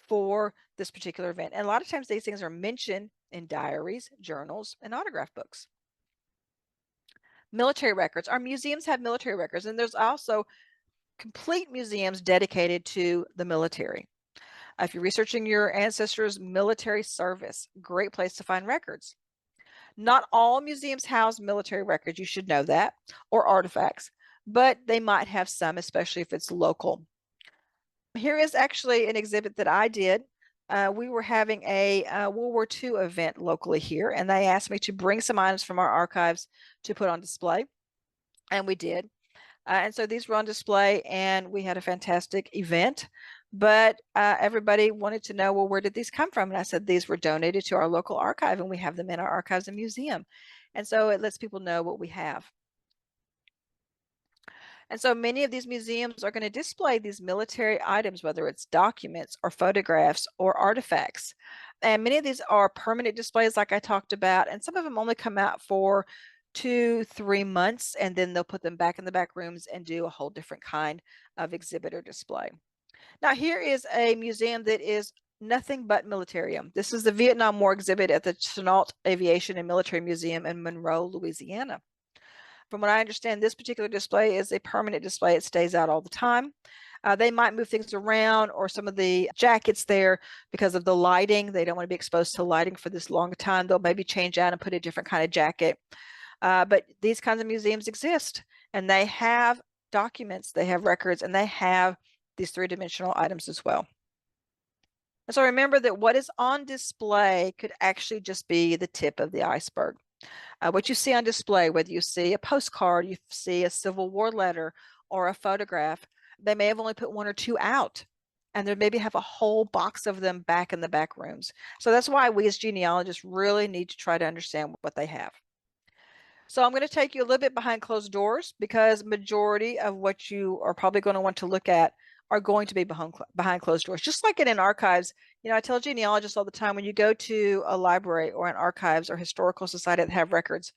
for this particular event. And a lot of times these things are mentioned in diaries, journals, and autograph books. Military records. Our museums have military records, and there's also complete museums dedicated to the military. If you're researching your ancestors' military service, great place to find records. Not all museums house military records, you should know that, or artifacts, but they might have some, especially if it's local. Here is actually an exhibit that I did. We were having a World War II event locally here, and they asked me to bring some items from our archives to put on display, and we did. And so these were on display, and we had a fantastic event. But everybody wanted to know, well, where did these come from? And I said, these were donated to our local archive, and we have them in our archives and museum. And so it lets people know what we have. And so many of these museums are going to display these military items, whether it's documents or photographs or artifacts. And many of these are permanent displays, like I talked about, and some of them only come out for 2-3 months, and then they'll put them back in the back rooms and do a whole different kind of exhibit or display. Now, here is a museum that is nothing but militarium. This is the Vietnam War exhibit at the Chenault Aviation and Military Museum in Monroe, Louisiana. From what I understand, this particular display is a permanent display. It stays out all the time. They might move things around, or some of the jackets there, because of the lighting. They don't want to be exposed to lighting for this long time. They'll maybe change out and put a different kind of jacket. But these kinds of museums exist, and they have documents, they have records, and they have these three-dimensional items as well. And so remember that what is on display could actually just be the tip of the iceberg. What you see on display, whether you see a postcard, you see a Civil War letter, or a photograph, they may have only put one or two out, and they maybe have a whole box of them back in the back rooms. So that's why we as genealogists really need to try to understand what they have. So I'm going to take you a little bit behind closed doors, because majority of what you are probably going to want to look at are going to be behind closed doors. Just like in archives, I tell genealogists all the time, when you go to a library or an archives or historical society that have records,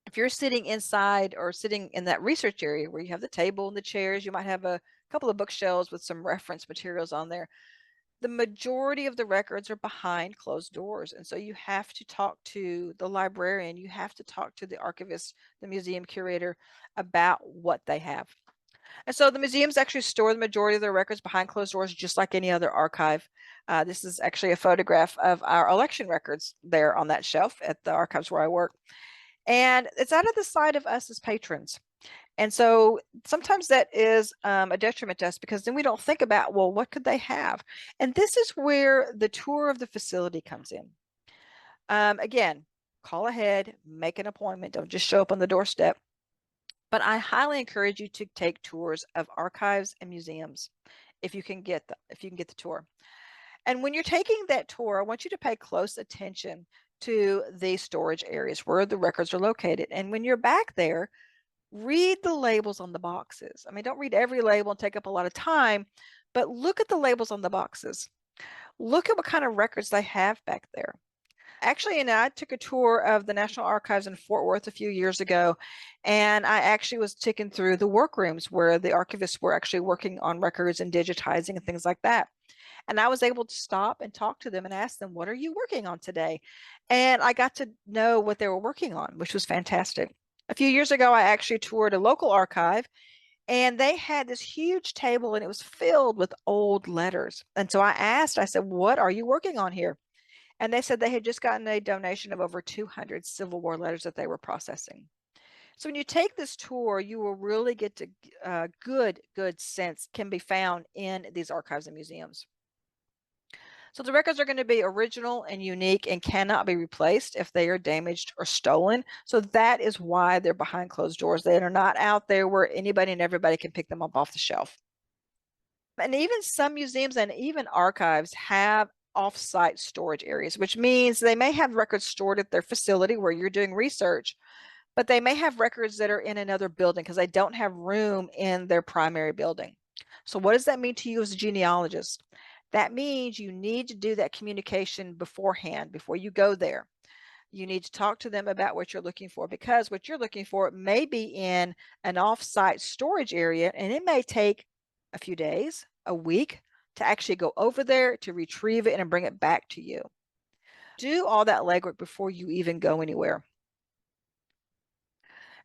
if you're sitting inside or sitting in that research area where you have the table and the chairs, you might have a couple of bookshelves with some reference materials on there. The majority of the records are behind closed doors. And so you have to talk to the librarian, you have to talk to the archivist, the museum curator, about what they have. And so the museums actually store the majority of their records behind closed doors, just like any other archive. This is actually a photograph of our election records there on that shelf at the archives where I work. And it's out of the sight of us as patrons. And so sometimes that is a detriment to us, because then we don't think about, well, what could they have? And this is where the tour of the facility comes in. Again, call ahead, make an appointment. Don't just show up on the doorstep. But I highly encourage you to take tours of archives and museums if you can get the tour. And when you're taking that tour, I want you to pay close attention to the storage areas where the records are located. And when you're back there, read the labels on the boxes. I mean, don't read every label and take up a lot of time, but look at the labels on the boxes. Look at what kind of records they have back there. Actually, I took a tour of the National Archives in Fort Worth a few years ago, and I actually was taken through the workrooms where the archivists were actually working on records and digitizing and things like that. And I was able to stop and talk to them and ask them, what are you working on today? And I got to know what they were working on, which was fantastic. A few years ago, I actually toured a local archive, and they had this huge table, and it was filled with old letters. And so I said, what are you working on here? And they said they had just gotten a donation of over 200 Civil War letters that they were processing. So when you take this tour, you will really get to good sense can be found in these archives and museums. So the records are going to be original and unique and cannot be replaced if they are damaged or stolen. So that is why they're behind closed doors. They are not out there where anybody and everybody can pick them up off the shelf. And even some museums and even archives have off-site storage areas, which means they may have records stored at their facility where you're doing research, but they may have records that are in another building because they don't have room in their primary building. So what does that mean to you as a genealogist? That means you need to do that communication beforehand, before you go there. You need to talk to them about what you're looking for, because what you're looking for may be in an off-site storage area, and it may take a few days, a week, to actually go over there to retrieve it and bring it back to you. Do all that legwork before you even go anywhere.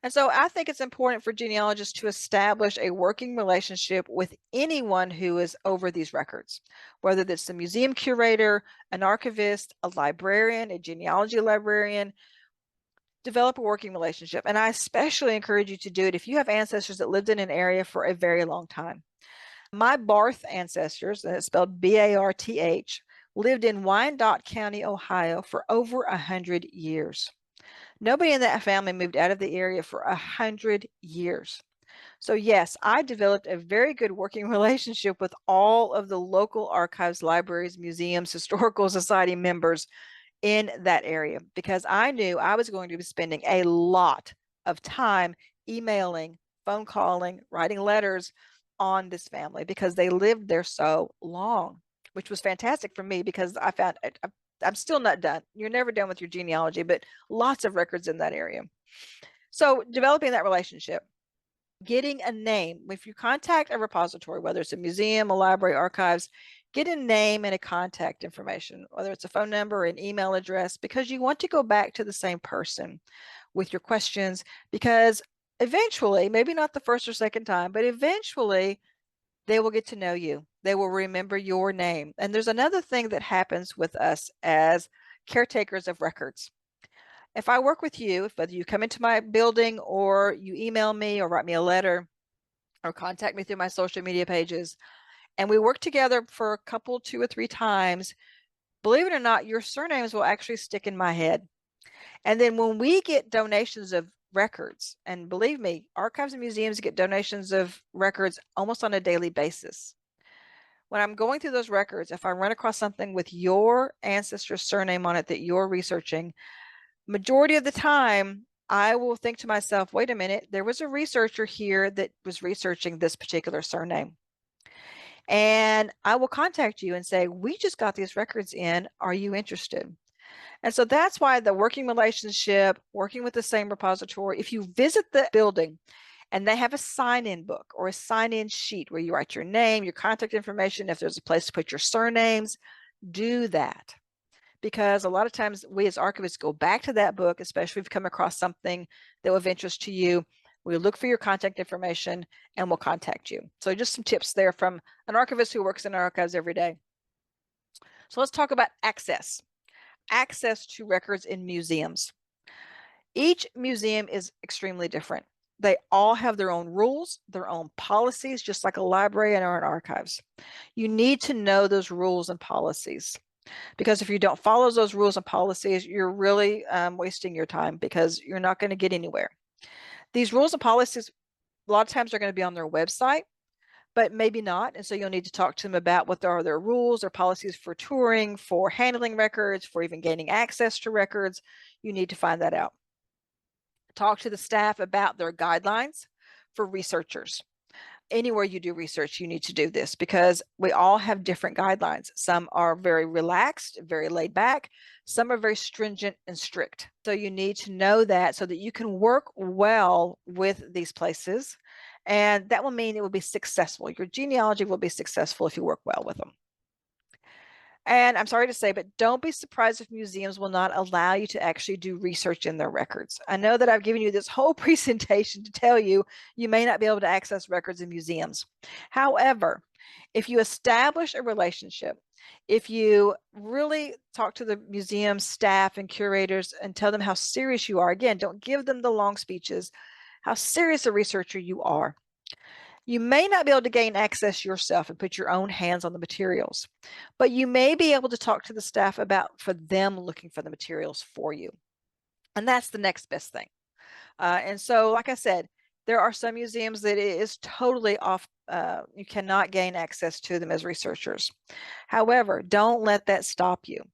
And so I think it's important for genealogists to establish a working relationship with anyone who is over these records, whether that's the museum curator, an archivist, a librarian, a genealogy librarian. Develop a working relationship. And I especially encourage you to do it if you have ancestors that lived in an area for a very long time. My Barth ancestors, and it's spelled Barth, lived in Wyandotte County, Ohio for over 100 years. Nobody in that family moved out of the area for 100 years. So yes, I developed a very good working relationship with all of the local archives, libraries, museums, historical society members in that area because I knew I was going to be spending a lot of time emailing, phone calling, writing letters on this family because they lived there so long, which was fantastic for me because I found I'm still not done. You're never done with your genealogy, but lots of records in that area. So developing that relationship, getting a name. If you contact a repository, whether it's a museum, a library, archives, get a name and a contact information, whether it's a phone number or an email address, because you want to go back to the same person with your questions, because eventually, maybe not the first or second time, but eventually they will get to know you. They will remember your name. And there's another thing that happens with us as caretakers of records. If I work with you, if whether you come into my building or you email me or write me a letter or contact me through my social media pages, and we work together for a couple, 2 or 3 times, believe it or not, your surnames will actually stick in my head. And then when we get donations of records, and believe me, archives and museums get donations of records almost on a daily basis. When I'm going through those records, if I run across something with your ancestor's surname on it that you're researching, majority of the time, I will think to myself, wait a minute, there was a researcher here that was researching this particular surname. And I will contact you and say, we just got these records in. Are you interested? And so that's why the working relationship, working with the same repository, if you visit the building and they have a sign-in book or a sign-in sheet where you write your name, your contact information, if there's a place to put your surnames, do that. Because a lot of times we as archivists go back to that book, especially if you've come across something that was of interest to you. We look for your contact information and we'll contact you. So just some tips there from an archivist who works in archives every day. So let's talk about access. Access to records in museums. Each museum is extremely different. They all have their own rules, their own policies, just like a library and our archives. You need to know those rules and policies because if you don't follow those rules and policies, you're really wasting your time because you're not going to get anywhere. These rules and policies, a lot of times, are going to be on their website, but maybe not. And so you'll need to talk to them about what are their rules or policies for touring, for handling records, for even gaining access to records. You need to find that out. Talk to the staff about their guidelines for researchers. Anywhere you do research, you need to do this because we all have different guidelines. Some are very relaxed, very laid back. Some are very stringent and strict. So you need to know that so that you can work well with these places. And that will mean it will be successful. Your genealogy will be successful if you work well with them. And I'm sorry to say, but don't be surprised if museums will not allow you to actually do research in their records. I know that I've given you this whole presentation to tell you you may not be able to access records in museums. However, if you establish a relationship, if you really talk to the museum staff and curators and tell them how serious you are, again, don't give them the long speeches, how serious a researcher you are. You may not be able to gain access yourself and put your own hands on the materials, but you may be able to talk to the staff about for them looking for the materials for you. And that's the next best thing. And so, like I said, there are some museums that it is totally off. You cannot gain access to them as researchers. However, don't let that stop you.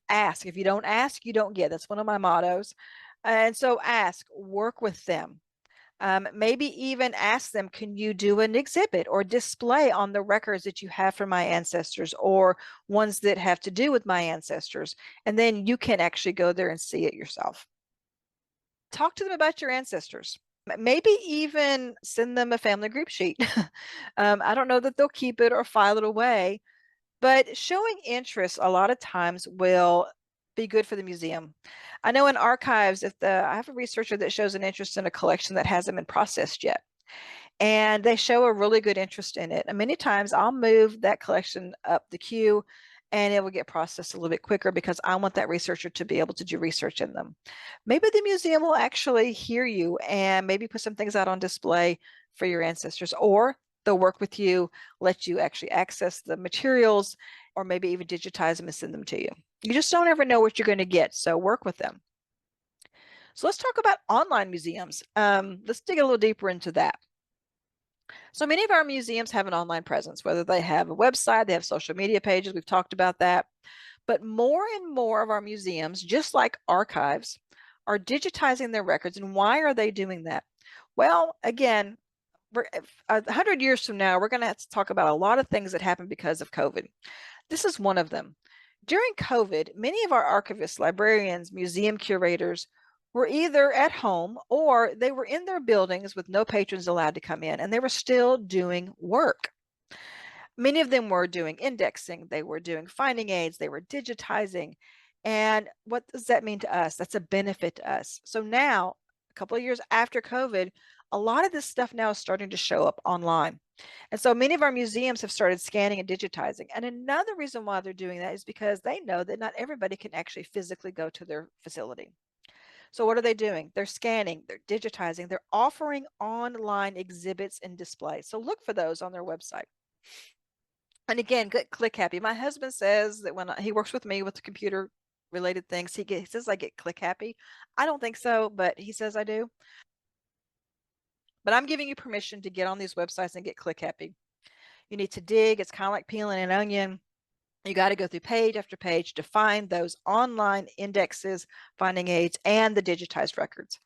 Ask. If you don't ask, you don't get. That's one of my mottos. And so ask, work with them. Maybe even ask them, can you do an exhibit or display on the records that you have from my ancestors or ones that have to do with my ancestors? And then you can actually go there and see it yourself. Talk to them about your ancestors. Maybe even send them a family group sheet. I don't know that they'll keep it or file it away, but showing interest a lot of times will be good for the museum. I know in archives, if I have a researcher that shows an interest in a collection that hasn't been processed yet, and they show a really good interest in it. And many times I'll move that collection up the queue and it will get processed a little bit quicker because I want that researcher to be able to do research in them. Maybe the museum will actually hear you and maybe put some things out on display for your ancestors, or they'll work with you, let you actually access the materials, or maybe even digitize them and send them to you. You just don't ever know what you're going to get, so work with them. So let's talk about online museums. Let's dig a little deeper into that. So many of our museums have an online presence, whether they have a website, they have social media pages. We've talked about that. But more and more of our museums, just like archives, are digitizing their records. And why are they doing that? Well, again, 100 years from now, we're going to have to talk about a lot of things that happened because of COVID. This is one of them. During COVID, many of our archivists, librarians, museum curators were either at home or they were in their buildings with no patrons allowed to come in, and they were still doing work. Many of them were doing indexing, they were doing finding aids, they were digitizing. And what does that mean to us? That's a benefit to us. So now, a couple of years after COVID, a lot of this stuff now is starting to show up online. And so many of our museums have started scanning and digitizing. And another reason why they're doing that is because they know that not everybody can actually physically go to their facility. So what are they doing? They're scanning, they're digitizing, they're offering online exhibits and displays. So look for those on their website. And again, get click happy. My husband says that when he works with me with computer related things, he says I get click happy. I don't think so, but he says I do. But I'm giving you permission to get on these websites and get click happy. You need to dig. It's kind of like peeling an onion. You got to go through page after page to find those online indexes, finding aids, and the digitized records.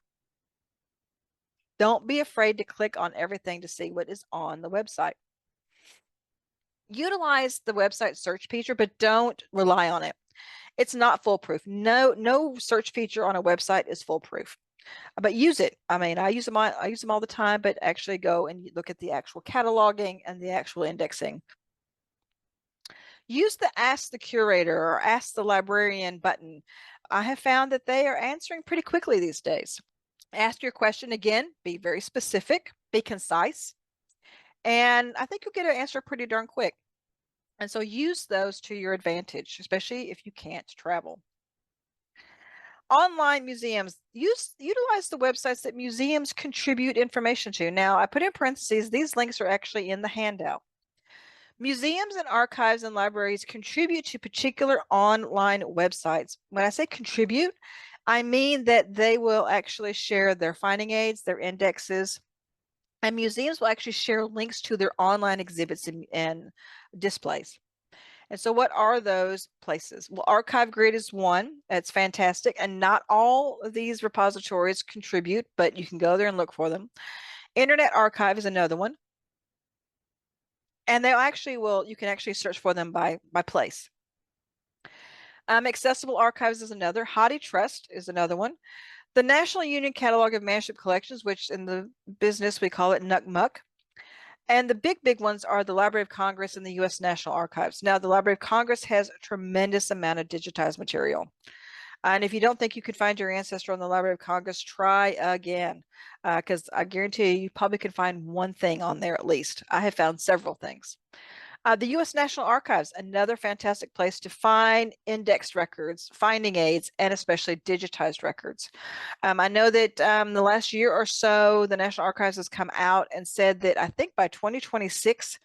Don't be afraid to click on everything to see what is on the website. Utilize the website search feature, but don't rely on it. It's not foolproof. No search feature on a website is foolproof. But use it. I mean, I use them all the time, but actually go and look at the actual cataloging and the actual indexing. Use the Ask the Curator or Ask the Librarian button. I have found that they are answering pretty quickly these days. Ask your question again, be very specific, be concise, and I think you'll get an answer pretty darn quick. And so use those to your advantage, especially if you can't travel. Online museums, utilize the websites that museums contribute information to. Now, I put in parentheses, these links are actually in the handout. Museums and archives and libraries contribute to particular online websites. When I say contribute, I mean that they will actually share their finding aids, their indexes, and museums will actually share links to their online exhibits and displays. And so what are those places? Well, Archive Grid is one. That's fantastic. And not all of these repositories contribute, but you can go there and look for them. Internet Archive is another one. And you can actually search for them by place. Accessible Archives is another. HathiTrust is another one. The National Union Catalog of Manuscript Collections, which in the business we call it NUCMUC. And the big ones are the Library of Congress and the U.S. National Archives. Now, the Library of Congress has a tremendous amount of digitized material. And if you don't think you could find your ancestor on the Library of Congress, try again, because I guarantee you probably can find one thing on there at least. I have found several things. The U.S. National Archives, another fantastic place to find indexed records, finding aids, and especially digitized records. I know that the last year or so, the National Archives has come out and said that I think by 2026,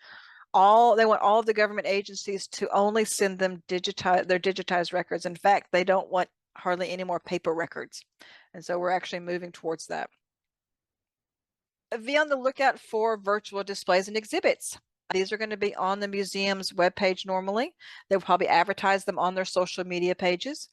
they want all of the government agencies to only send them their digitized records. In fact, they don't want hardly any more paper records. And so we're actually moving towards that. Be on the lookout for virtual displays and exhibits. These are going to be on the museum's webpage normally. They'll probably advertise them on their social media pages.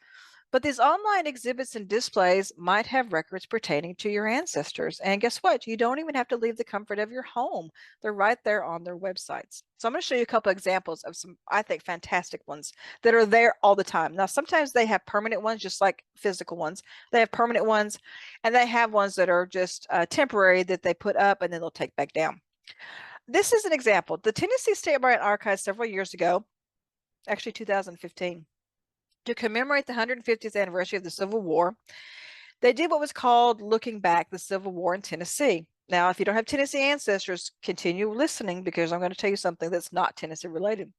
But these online exhibits and displays might have records pertaining to your ancestors. And guess what? You don't even have to leave the comfort of your home. They're right there on their websites. So I'm going to show you a couple examples of some, I think, fantastic ones that are there all the time. Now, sometimes they have permanent ones, just like physical ones. They have permanent ones, and they have ones that are just temporary that they put up and then they'll take back down. This is an example. The Tennessee State Library and Archives several years ago, actually 2015, to commemorate the 150th anniversary of the Civil War. They did what was called Looking Back, the Civil War in Tennessee. Now, if you don't have Tennessee ancestors, continue listening because I'm going to tell you something that's not Tennessee related.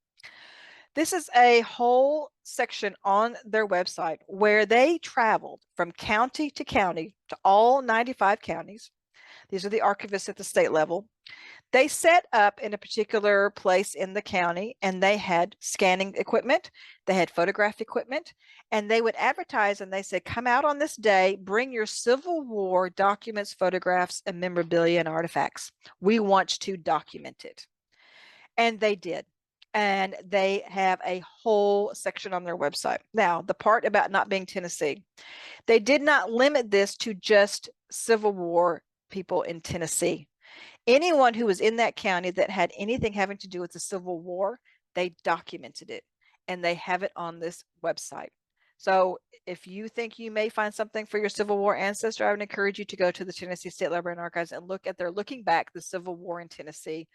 This is a whole section on their website where they traveled from county to county to all 95 counties. These are the archivists at the state level. They set up in a particular place in the county and they had scanning equipment, they had photograph equipment, and they would advertise and they said, come out on this day, bring your Civil War documents, photographs, and memorabilia and artifacts. We want to document it. And they did. And they have a whole section on their website. Now, the part about not being Tennessee, they did not limit this to just Civil War people in Tennessee. Anyone who was in that county that had anything having to do with the Civil War, they documented it and they have it on this website. So if you think you may find something for your Civil War ancestor, I would encourage you to go to the Tennessee State Library and Archives and look at their Looking Back, the Civil War in Tennessee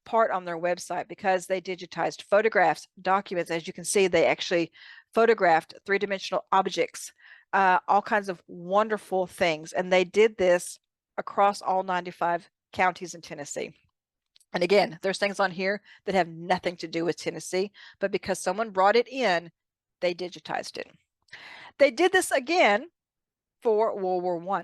part on their website, because they digitized photographs, documents. As you can see, they actually photographed three-dimensional objects, all kinds of wonderful things. And they did this across all 95 counties in Tennessee. And again, there's things on here that have nothing to do with Tennessee, but because someone brought it in, they digitized it. They did this again for World War I.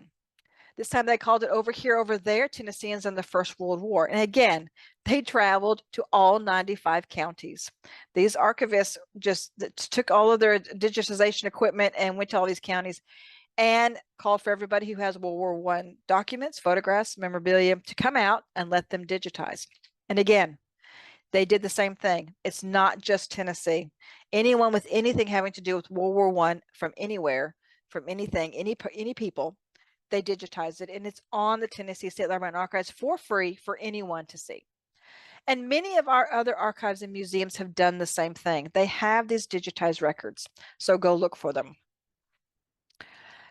This time they called it Over Here, Over There, Tennesseans in the First World War. And again, they traveled to all 95 counties. These archivists just took all of their digitization equipment and went to all these counties and called for everybody who has World War I documents, photographs, memorabilia to come out and let them digitize. And again, they did the same thing. It's not just Tennessee. Anyone with anything having to do with World War I from anywhere, from anything, any people, they digitized it, and it's on the Tennessee State Library and Archives for free for anyone to see. And many of our other archives and museums have done the same thing. They have these digitized records, so go look for them.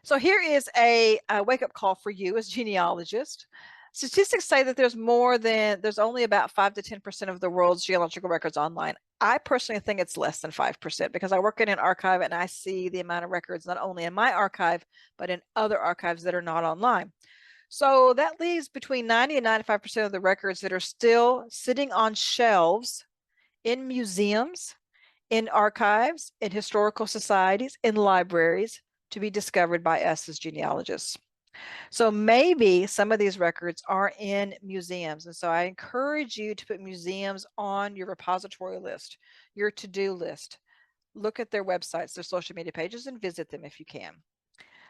So here is a wake-up call for you as genealogist. Statistics say that there's only about 5 to 10% of the world's genealogical records online. I personally think it's less than 5% because I work in an archive and I see the amount of records not only in my archive, but in other archives that are not online. So that leaves between 90 and 95% of the records that are still sitting on shelves in museums, in archives, in historical societies, in libraries to be discovered by us as genealogists. So maybe some of these records are in museums. And so I encourage you to put museums on your repository list, your to-do list. Look at their websites, their social media pages, and visit them if you can.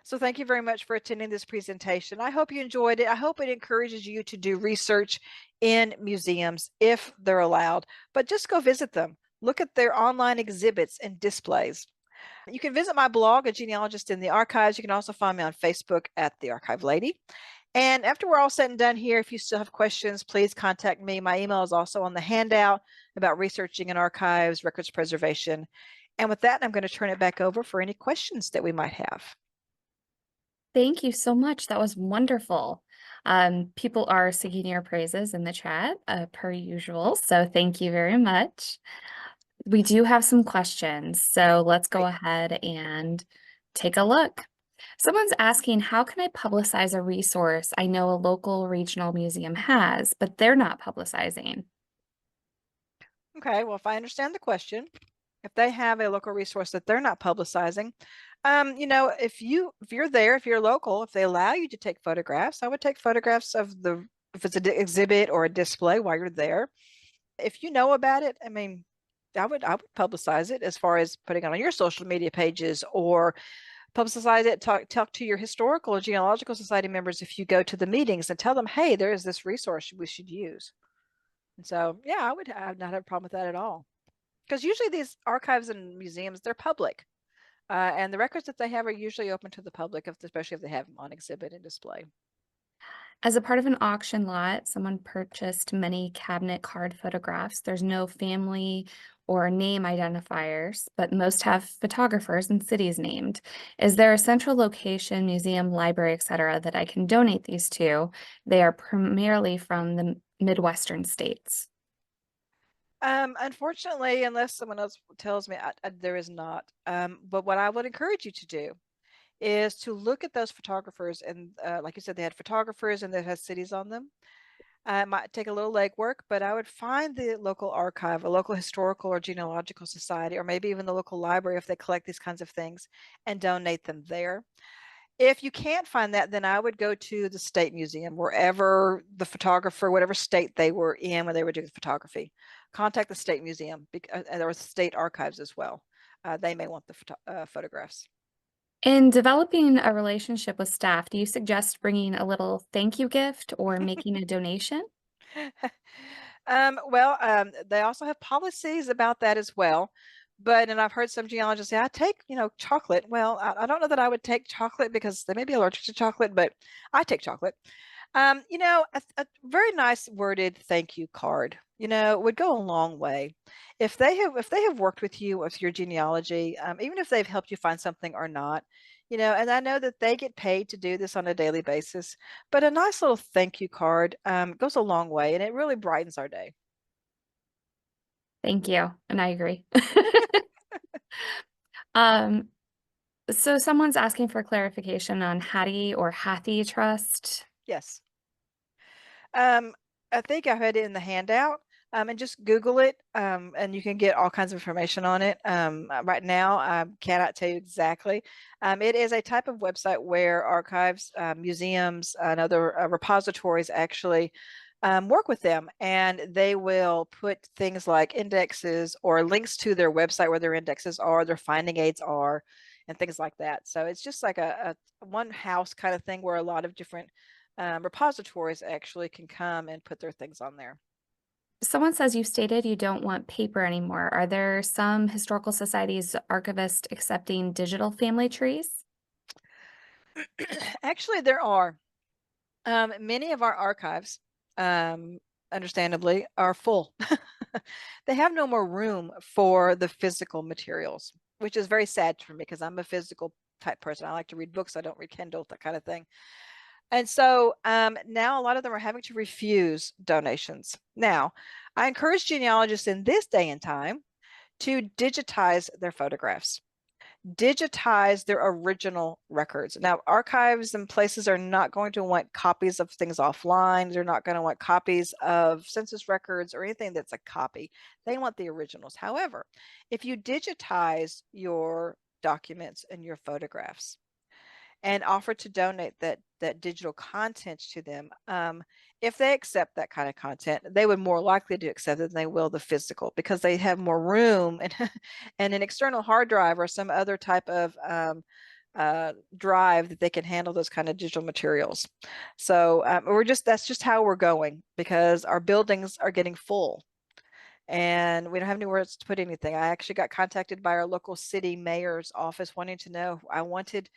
So thank you very much for attending this presentation. I hope you enjoyed it. I hope it encourages you to do research in museums if they're allowed, but just go visit them. Look at their online exhibits and displays. You can visit my blog, A Genealogist in the Archives. You can also find me on Facebook at The Archive Lady. And after we're all said and done here, if you still have questions, please contact me. My email is also on the handout about researching in archives, records preservation. And with that, I'm going to turn it back over for any questions that we might have. Thank you so much. That was wonderful. People are singing your praises in the chat, per usual. So thank you very much. We do have some questions, so let's go ahead and take a look. Someone's asking, how can I publicize a resource I know a local regional museum has, but they're not publicizing? Okay, well, if I understand the question, if they have a local resource that they're not publicizing, if you're there, if you're local, if they allow you to take photographs, I would take photographs of if it's an exhibit or a display while you're there. If you know about it, I mean, I would publicize it as far as putting it on your social media pages or publicize it, talk to your historical or genealogical society members if you go to the meetings and tell them, hey, there is this resource we should use. And so, yeah, I would not have a problem with that at all. Because usually these archives and museums, they're public. And the records that they have are usually open to the public, especially if they have them on exhibit and display. As a part of an auction lot, someone purchased many cabinet card photographs. There's no family or name identifiers, but most have photographers and cities named. Is there a central location, museum, library, etc., that I can donate these to? They are primarily from the Midwestern states. Unfortunately, unless someone else tells me, there is not. But what I would encourage you to do is to look at those photographers, and like you said, they had photographers and they had cities on them. It might take a little legwork, but I would find the local archive, a local historical or genealogical society, or maybe even the local library if they collect these kinds of things, and donate them there. If you can't find that, then I would go to the state museum, wherever the photographer, whatever state they were in when they were doing photography. Contact the state museum or state archives as well. They may want the photographs. In developing a relationship with staff, do you suggest bringing a little thank you gift or making a donation? They also have policies about that as well. But, and I've heard some genealogists say, I take, chocolate. Well, I don't know that I would take chocolate because they may be allergic to chocolate, but I take chocolate. A very nice worded thank you card, would go a long way. If they have worked with you with your genealogy, even if they've helped you find something or not, and I know that they get paid to do this on a daily basis, but a nice little thank you card goes a long way, and it really brightens our day. Thank you, and I agree. Um, so someone's asking for clarification on Hattie or Hathy trust. Yes. Um, I think I had it in the handout. And just Google it, and you can get all kinds of information on it. Right now, I cannot tell you exactly. It is a type of website where archives, museums, and other repositories actually work with them, and they will put things like indexes or links to their website where their indexes are, their finding aids are, and things like that. So it's just like a one house kind of thing where a lot of different repositories actually can come and put their things on there. Someone says you stated you don't want paper anymore. Are there some historical societies, archivists accepting digital family trees? Actually, there are. Many of our archives, um, understandably, are full. They have no more room for the physical materials, which is very sad for me because I'm a physical type person. I like to read books. I don't read Kindle, that kind of thing. And so now a lot of them are having to refuse donations. Now, I encourage genealogists in this day and time to digitize their photographs, digitize their original records. Now, archives and places are not going to want copies of things offline. They're not going to want copies of census records or anything that's a copy. They want the originals. However, if you digitize your documents and your photographs and offer to donate that digital content to them, if they accept that kind of content, they would more likely to accept it than they will the physical because they have more room and and an external hard drive or some other type of drive that they can handle those kind of digital materials. So that's just how we're going because our buildings are getting full and we don't have anywhere else to put anything. I actually got contacted by our local city mayor's office wanting to know I wanted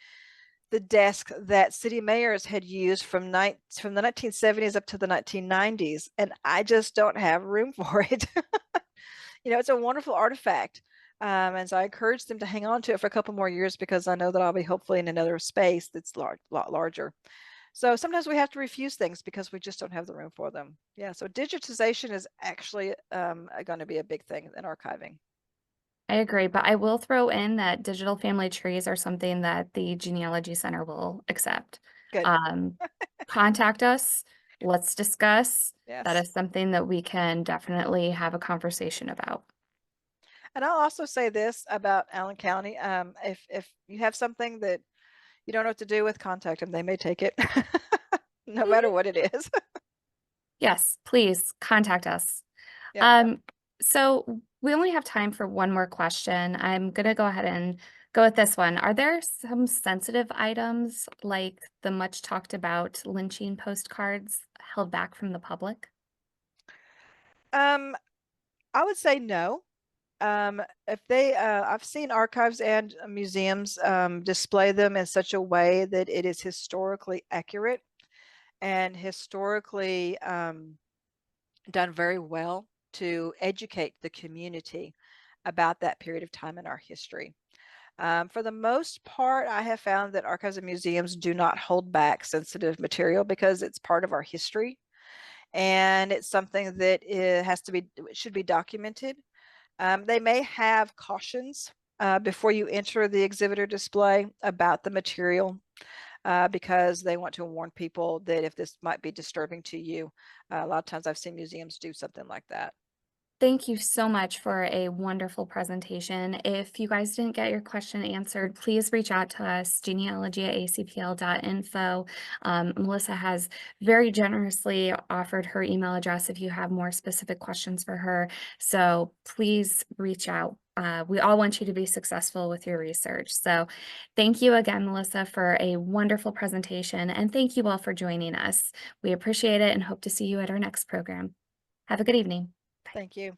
the desk that city mayors had used from the 1970s up to the 1990s, and I just don't have room for it. It's a wonderful artifact. And so I encourage them to hang on to it for a couple more years because I know that I'll be hopefully in another space that's lot larger. So sometimes we have to refuse things because we just don't have the room for them. Yeah, so digitization is actually going to be a big thing in archiving. I agree, but I will throw in that digital family trees are something that the Genealogy Center will accept. Good. Um, Contact us. Let's discuss. That Yes. is something that we can definitely have a conversation about. And I'll also say this about Allen County. If you have something that you don't know what to do with, contact them. They may take it, no matter what it is. Yes, please contact us. Yep. Um, so we only have time for one more question. I'm gonna go ahead and go with this one. Are there some sensitive items like the much talked about lynching postcards held back from the public? Um, I would say no. If I've seen archives and museums display them in such a way that it is historically accurate and historically done very well to educate the community about that period of time in our history. For the most part, I have found that archives and museums do not hold back sensitive material because it's part of our history. and it's something that should be documented. They may have cautions before you enter the exhibitor display about the material, because they want to warn people that if this might be disturbing to you. A lot of times I've seen museums do something like that. Thank you so much for a wonderful presentation. If you guys didn't get your question answered, please reach out to us, genealogy@acpl.info. Melissa has very generously offered her email address if you have more specific questions for her. So please reach out. We all want you to be successful with your research. So thank you again, Melissa, for a wonderful presentation. And thank you all for joining us. We appreciate it and hope to see you at our next program. Have a good evening. Bye. Thank you.